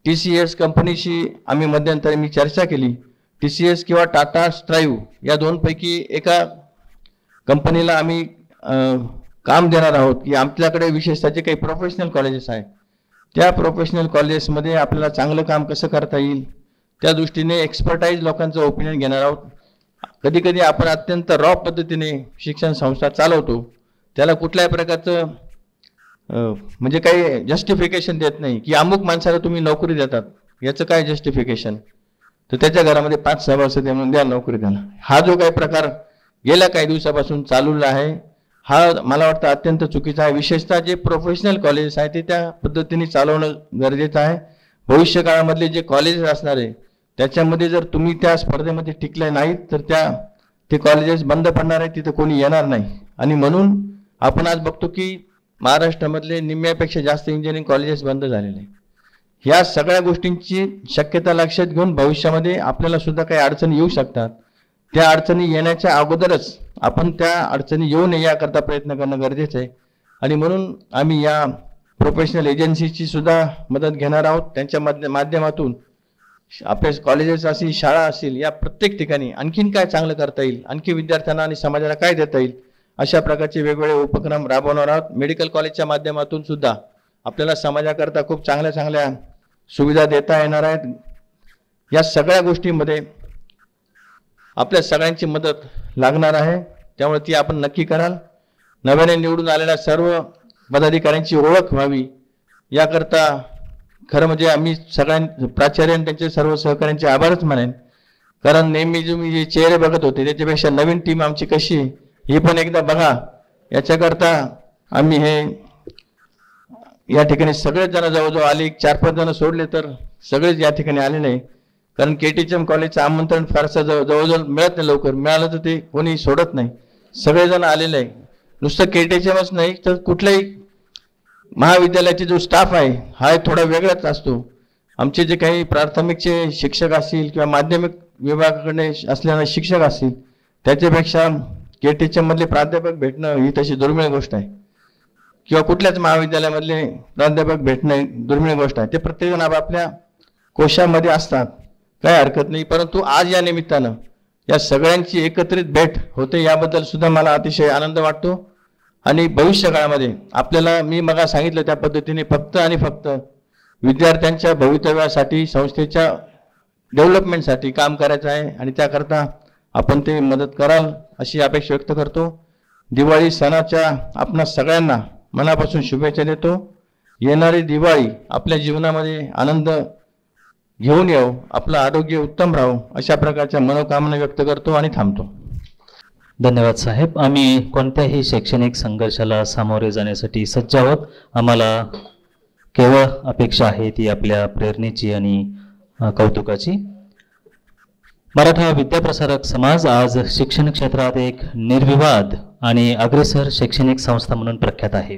Speaker 4: TCS कंपनीशी आम्ही मध्यंतरी मी चर्चा केली. TCS किंवा टाटा स्ट्राईव्ह या दोनपैकी एका कंपनीला आम्ही काम देणार आहोत की आपल्याकडे विशेषतः जे काही प्रोफेशनल कॉलेजेस आहेत त्या प्रोफेशनल कॉलेजेसमध्ये आपल्याला चांगलं काम कसं करता येईल त्या दृष्टीने एक्सपर्टाईज लोकांचं ओपिनियन घेणार आहोत. कधी कधी आपण अत्यंत रॉ पद्धतीने शिक्षण संस्था चालवतो, त्याला कुठल्याही प्रकारचं म्हणजे काही जस्टिफिकेशन देत नाही की अमुक माणसाला तुम्ही नोकरी देतात, याचं काय जस्टिफिकेशन, तर त्याच्या घरामध्ये 5 सभासद म्हणून द्या नोकरी त्याला. हा जो काही प्रकार गेल्या काही दिवसापासून चालूला आहे हा मला वाटतं अत्यंत चुकीचा आहे. विशेषतः जे प्रोफेशनल कॉलेजेस आहेत ते त्या पद्धतीने चालवणं गरजेचं आहे. भविष्य काळामधले जे कॉलेजेस असणार आहे त्याच्यामध्ये जर तुम्ही त्या स्पर्धेमध्ये टिकले नाहीत तर ते कॉलेजेस बंद पडणार आहेत, तिथं कोणी येणार नाही. आणि म्हणून आपण आज बघतो की महाराष्ट्रामधले निम्म्यापेक्षा जास्त इंजिनिअरिंग कॉलेजेस बंद झालेले. ह्या सगळ्या गोष्टींची शक्यता लक्षात घेऊन भविष्यामध्ये आपल्याला सुद्धा काही अडचणी येऊ शकतात. त्या अडचणी येण्याच्या अगोदरच आपण त्या अडचणी येऊ नये याकरता प्रयत्न करणं गरजेचं आहे. आणि म्हणून आम्ही या प्रोफेशनल एजन्सीची सुद्धा मदत घेणार आहोत. त्यांच्या माध्यमातून आपल्या कॉलेजेस असतील, शाळा असतील, या प्रत्येक ठिकाणी आणखीन काय चांगलं करता येईल, आणखी विद्यार्थ्यांना आणि समाजाला काय देता येईल अशा प्रकारचे वेगवेगळे उपक्रम राबवणार आहोत. मेडिकल कॉलेजच्या माध्यमातून सुद्धा आपल्याला समाजाकरता खूप चांगल्या चांगल्या सुविधा देता येणार आहेत. या सगळ्या गोष्टींमध्ये आपल्या सगळ्यांची मदत लागणार आहे, त्यामुळे ती आपण नक्की कराल. नव्याने निवडून आलेल्या सर्व पदाधिकाऱ्यांची ओळख व्हावी याकरता खरं म्हणजे आम्ही प्राचार्य आणि त्यांचे सर्व सहकाऱ्यांचे आभारच मानेन. कारण नेहमी तुम्ही जे चेहरे बघत होते त्याच्यापेक्षा नवीन टीम आमची कशी हे पण एकदा बघा. याच्याकरता आम्ही या ठिकाणी सगळेच जण जवळजवळ आले, 4-5 जण सोडले तर सगळेच या ठिकाणी आले नाही. कारण केटीचम कॉलेजचं आमंत्रण फारसं जवळजवळ मिळत नाही, लवकर मिळालं तर ते कोणी सोडत नाही. सगळेजण आलेले आहे. नुसतं केटीचमच नाही तर कुठल्याही महाविद्यालयाचे जो स्टाफ आहे हा थोडा वेगळाच असतो. आमचे जे काही प्राथमिकचे शिक्षक असतील किंवा माध्यमिक विभागाकडे असलेले शिक्षक असतील त्याच्यापेक्षा केटीचम मधले प्राध्यापक भेटणं ही तशी दुर्मिळ गोष्ट आहे. किंवा कुठल्याच महाविद्यालयामधले प्राध्यापक भेटणे दुर्मिळ गोष्ट आहे. ते प्रत्येकजण आपापल्या कोशामध्ये असतात, काही हरकत नाही. परंतु आज या निमित्तानं या सगळ्यांची एकत्रित भेट होते याबद्दल सुद्धा मला अतिशय आनंद वाटतो. आणि भविष्य काळामध्ये आपल्याला मी मग सांगितलं त्या पद्धतीने फक्त आणि फक्त विद्यार्थ्यांच्या भवितव्यासाठी संस्थेच्या डेव्हलपमेंटसाठी काम करायचं आहे आणि त्याकरता आपण ते मदत कराल अशी अपेक्षा व्यक्त करतो. दिवाळी सणाच्या आपणा सगळ्यांना मनापासून शुभेच्छा देतो. येणारी दिवाळी आपल्या जीवनामध्ये आनंद घेऊन येऊ, आपलं आरोग्य उत्तम राहू अशा प्रकारच्या मनोकामना व्यक्त करतो आणि थांबतो.
Speaker 1: धन्यवाद साहेब. आम्ही कोणत्याही शैक्षणिक संघर्षाला सामोरे जाण्यासाठी सज्ज आहोत. आम्हाला केवळ अपेक्षा आहे ती आपल्या प्रेरणेची आणि कौतुकाची. मराठा विद्याप्रसारक समाज आज शिक्षण क्षेत्रात एक निर्विवाद आणि अग्रेसर शैक्षणिक संस्था म्हणून प्रख्यात आहे.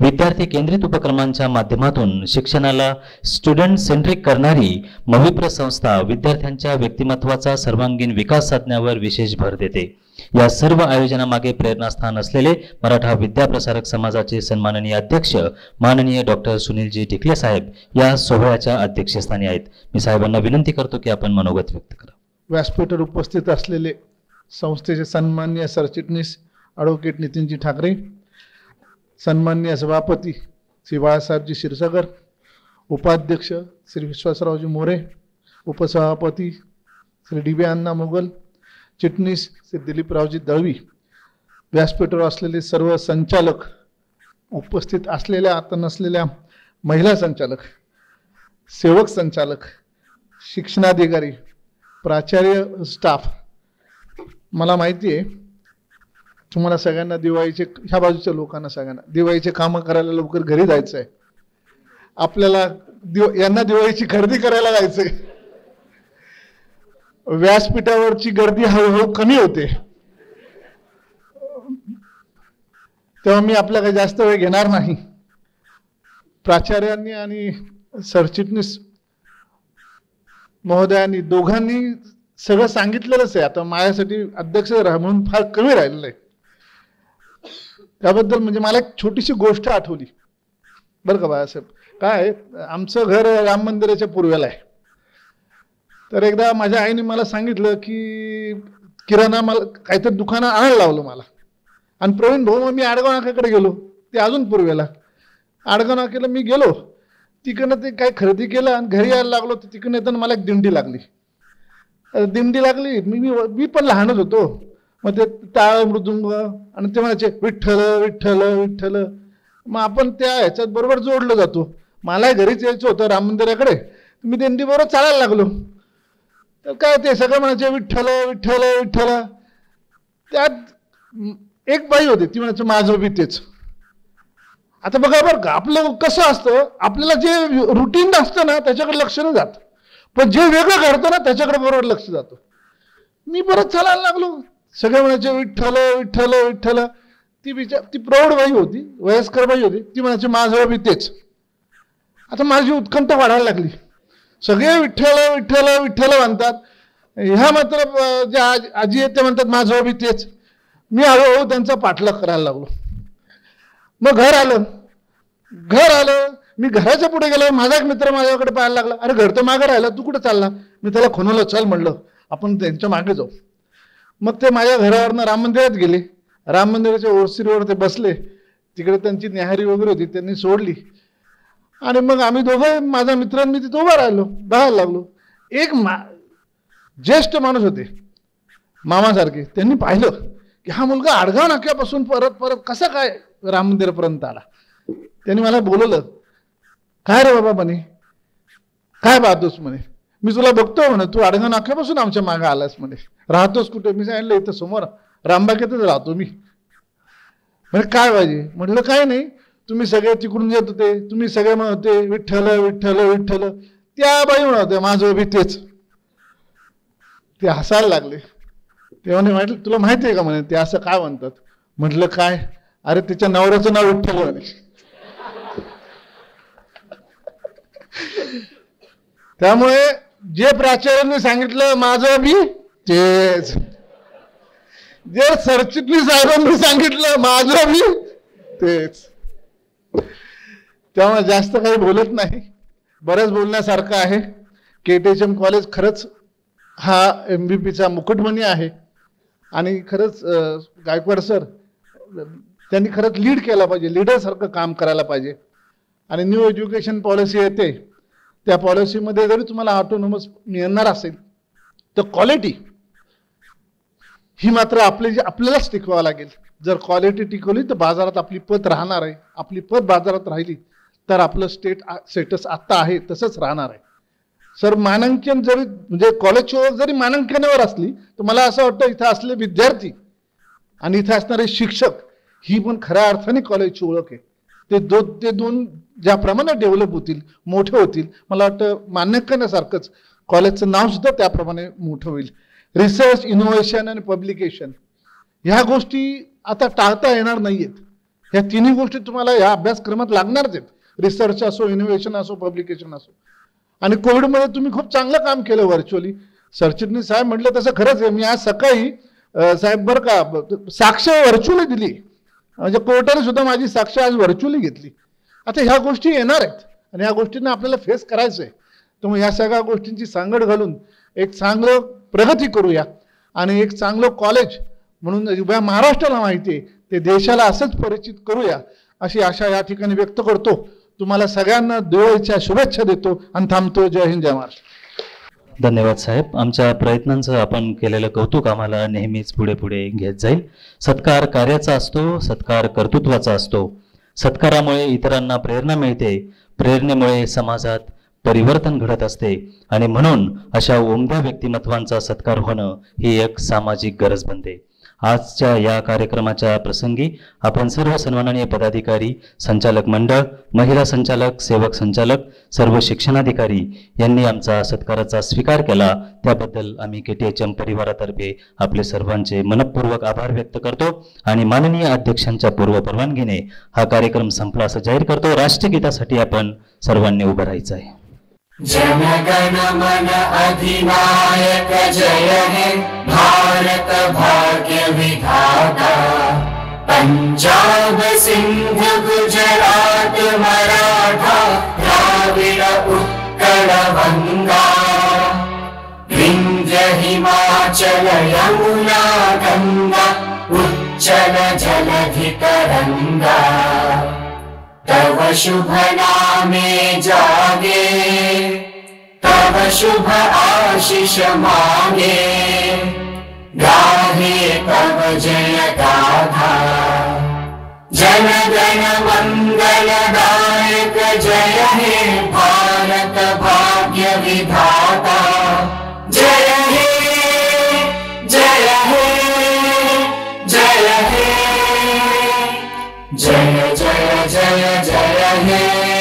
Speaker 1: विद्यार्थी केंद्रित उपक्रमांच्या माध्यमातून शिक्षणाला स्टुडंट सेंट्रिक करणारी मविप्र संस्था विद्यार्थ्यांच्या व्यक्तिमत्वाचा सर्वांगीण विकास साधण्यावर विशेष भर देते. या सर्व आयोजनामागे प्रेरणास्थान असलेले मराठा विद्याप्रसारक समाजाचे सन्माननीय अध्यक्ष माननीय डॉक्टर सुनीलजी टिकले साहेब या सोहळ्याच्या अध्यक्षस्थानी आहेत. मी साहेबांना विनंती करतो की आपण मनोगत व्यक्त करा.
Speaker 5: व्यासपीठावर उपस्थित असलेले संस्थेचे सन्माननीय सरचिटणीस ॲडव्होकेट नितीनजी ठाकरे, सन्माननीय सभापती श्री बाळासाहेबजी क्षीरसागर, उपाध्यक्ष श्री विश्वासरावजी मोरे, उपसभापती श्री डी बी अण्णा मोगल, चिटणीस श्री दिलीपरावजी दळवी, व्यासपीठावर असलेले सर्व संचालक, उपस्थित असलेल्या आता नसलेल्या महिला संचालक, सेवक संचालक, शिक्षणाधिकारी, प्राचार्य, स्टाफ. मला माहिती आहे तुम्हाला सगळ्यांना दिवाळीचे, ह्या बाजूच्या लोकांना सगळ्यांना दिवाळीचे कामं करायला लवकर घरी जायचं आहे. आपल्याला यांना दिवाळीची खरेदी करायला जायचंय. व्यासपीठावरची गर्दी हळूहळू कमी होते. तेव्हा मी आपल्या काही जास्त वेळ घेणार नाही. प्राचार्यांनी आणि सरचिटणीस महोदयांनी दोघांनी सगळं सांगितलेलंच आहे. आता माझ्यासाठी अध्यक्ष म्हणून फार कमी राहिलेलं आहे. त्याबद्दल म्हणजे मला एक छोटीशी गोष्ट आठवली बरं का बाळासाहेब. काय, आमचं घर राम मंदिराच्या पूर्वेला आहे. तर एकदा माझ्या आईने मला सांगितलं की किराणा मला काहीतरी दुकानं आणायला लावलं मला. आणि प्रवीण भाऊ मग मी आडगाव नाक्याकडे गेलो, ते अजून पूर्वेला. आडगाव नाक्याला मी गेलो, तिकडनं ते काय खरेदी केलं आणि घरी यायला लागलो. तर तिकडनं येताना मला एक दिंडी लागली. मी पण लहानच होतो. मग ते टाळ मृदुंग आणि ते म्हणायचे विठ्ठल विठ्ठल विठ्ठल. मग आपण त्या ह्याच्यात बरोबर जोडलं जातो. मला घरीच यायचं होतं राम मंदिराकडे. मी दिंडी बरोबर चालायला लागलो. तर काय ते सगळं म्हणायचे विठ्ठल विठ्ठल विठ्ठल. त्यात एक बाई होती, ती म्हणायचं माझं बी तेच. आता बघा बरं का, आपलं कसं असतं, आपल्याला जे रुटीन असतं ना त्याच्याकडे लक्ष नाही जात, पण जे वेगळं घडतं ना त्याच्याकडे बरोबर लक्ष जातं. मी परत चालायला लागलो. सगळे म्हणायचे विठ्ठल विठ्ठल विठ्ठल. ती प्रौढ बाई होती, वयस्कर बाई होती, ती म्हणायची माझं बी तेच. आता माझी उत्कंठ वाढायला लागली. सगळे विठ्ठल विठ्ठल विठ्ठल म्हणतात, ह्या मात्र जे आजी आहेत ते म्हणतात माझं बी तेच. मी हळूहळू त्यांचा पाठलाग करायला लागलो. मग घर आलं. मी घराच्या पुढे गेलो. माझा एक मित्र माझ्याकडे पाहायला लागला. अरे घर तर मागे राहिला, तू कुठे चालला? मी त्याला खुणवलं, चल म्हणलं आपण त्यांच्या मागे जाऊ. मग ते माझ्या घरावरनं राम मंदिरात गेले. राम मंदिराच्या ओरसीवर ते बसले. तिकडे त्यांची न्याहारी वगैरे होती, त्यांनी सोडली. आणि मग आम्ही दोघं, माझा मित्र मी तिथे उभा राहिलो, बघायला लागलो. एक ज्येष्ठ माणूस होते, मामासारखे. त्यांनी पाहिलं की हा मुलगा आडगाव नाक्यापासून परत परत कसा काय राम मंदिरापर्यंत आला. त्यांनी मला बोलवलं, काय रे बाबा म्हणे, काय पाहतोस म्हणे. मी तुला बघतो म्हणे, तू आडगाव नाक्यापासून आमच्या मागे आलास म्हणे. राहतोस कुठे? मी सांगितलं इथं समोर रामबागेतच राहतो मी. म्हणजे काय पाहिजे? म्हटलं काय नाही, तुम्ही सगळे तिकडून येत होते, तुम्ही सगळे म्हणत होते विठ्ठल विठ्ठल विठ्ठल. त्या बाई म्हणत होत्या माझं बी तेच. ते हसायला लागले. तेव्हा म्हटलं तुला माहिती आहे का म्हणे ते असं काय म्हणतात? म्हटलं काय? अरे त्याच्या नवऱ्याचं नाव विठ्ठल म्हणे. त्यामुळे जे प्राचार्यांनी सांगितलं माझं बी तेच, जे सरचिटणीस साहेबांनी सांगितलं माझं बी तेच. त्यामुळे जास्त काही बोलत नाही. बरंच बोलण्यासारखं आहे. KTHM कॉलेज खरंच हा MVP मुकुटमणी आहे आणि खरंच गायकवाड सर त्यांनी खरंच लीड केला पाहिजे, लीडरसारखं काम करायला पाहिजे. आणि न्यू एज्युकेशन पॉलिसी येते, त्या पॉलिसीमध्ये जरी तुम्हाला ऑटोनॉमस मिळणार असेल तर क्वालिटी ही मात्र आपल्यालाच टिकवावं लागेल. जर क्वालिटी टिकवली तर बाजारात आपली पत राहणार आहे. आपली पत बाजारात राहिली तर आपलं स्टेटस आत्ता आहे तसंच राहणार आहे. सर मानांकन जरी म्हणजे कॉलेजची ओळख जरी मानांकनावर असली तर मला असं वाटतं इथं असले विद्यार्थी आणि इथं असणारे शिक्षक ही पण खऱ्या अर्थाने कॉलेजची ओळख आहे. ते दोन ज्याप्रमाणे डेव्हलप होतील, मोठे होतील, मला वाटतं मानांकनासारखंच कॉलेजचं नाव सुद्धा त्याप्रमाणे मोठं होईल. रिसर्च, इनोव्हेशन आणि पब्लिकेशन ह्या गोष्टी आता टाळता येणार नाहीयेत. ह्या तिन्ही गोष्टी तुम्हाला ह्या अभ्यासक्रमात लागणारच आहेत. रिसर्च असो, इनोव्हेशन असो, पब्लिकेशन असो. आणि कोविडमध्ये तुम्ही खूप चांगलं काम केलं व्हर्च्युअली. सरचिटणीस साहेब म्हटलं तसं खरंच आहे. मी आज सकाळी साहेब बरं का साक्ष व्हर्च्युअली दिली, म्हणजे कोर्टाने सुद्धा माझी साक्ष आज व्हर्च्युअली घेतली. आता ह्या गोष्टी येणार आहेत आणि ह्या गोष्टींना आपल्याला फेस करायचं आहे. त्यामुळे ह्या सगळ्या गोष्टींची सांगड घालून एक चांगलं प्रगती करूया आणि एक चांगलं कॉलेज म्हणून उभ्या महाराष्ट्राला माहिती आहे ते देशाला असंच परिचित करूया अशी आशा या ठिकाणी व्यक्त करतो. तुम्हाला सगळ्यांना दिवाळीच्या शुभेच्छा देतो आणि थांबतो. जय हिंद, जय महाराष्ट्र.
Speaker 1: धन्यवाद साहेब. आमच्या प्रयत्नांचं आपण केलेलं कौतुक आम्हाला नेहमीच पुढे पुढे घेत जाईल. सत्कार कार्याचा असतो, सत्कार कर्तृत्वाचा असतो. सत्कारामुळे इतरांना प्रेरणा मिळते, प्रेरणेमुळे समाजात परिवर्तन घडत असते आणि म्हणून अशा उमद्या व्यक्तिमत्वांचा सत्कार होणं ही एक सामाजिक गरज बनते. आजच्या या कार्यक्रमाच्या प्रसंगी आपण सर्व सन्माननीय पदाधिकारी, संचालक मंडळ, महिला संचालक, सेवक संचालक, सर्व शिक्षणाधिकारी यांनी आमचा सत्काराचा स्वीकार केला. त्याबद्दल आम्ही KTHM परिवारातर्फे आपले सर्वांचे मनपूर्वक आभार व्यक्त करतो आणि माननीय अध्यक्षांच्या पूर्व परवानगीने हा कार्यक्रम संपला असं जाहीर करतो. राष्ट्रगीतासाठी आपण सर्वांनी उभं राहायचं आहे.
Speaker 2: जनगण मन अधिनायक जय हे भारत भाग्य विधाता. पंजाब सिंध गुजरात मराठा द्राविड उत्कल गंगा. विंध्य हिमाचल यमुना गंगा उच्चल जलधि तरंगा. तव शुभ नामे जागे, तव शुभ आशीष मांगे. गाहे तव जय गाथा, जन गण मंगलदायक जय हे भारत भाग्य विधाता. जय हे, जय हे, जय हे, जय जय जय जय हे.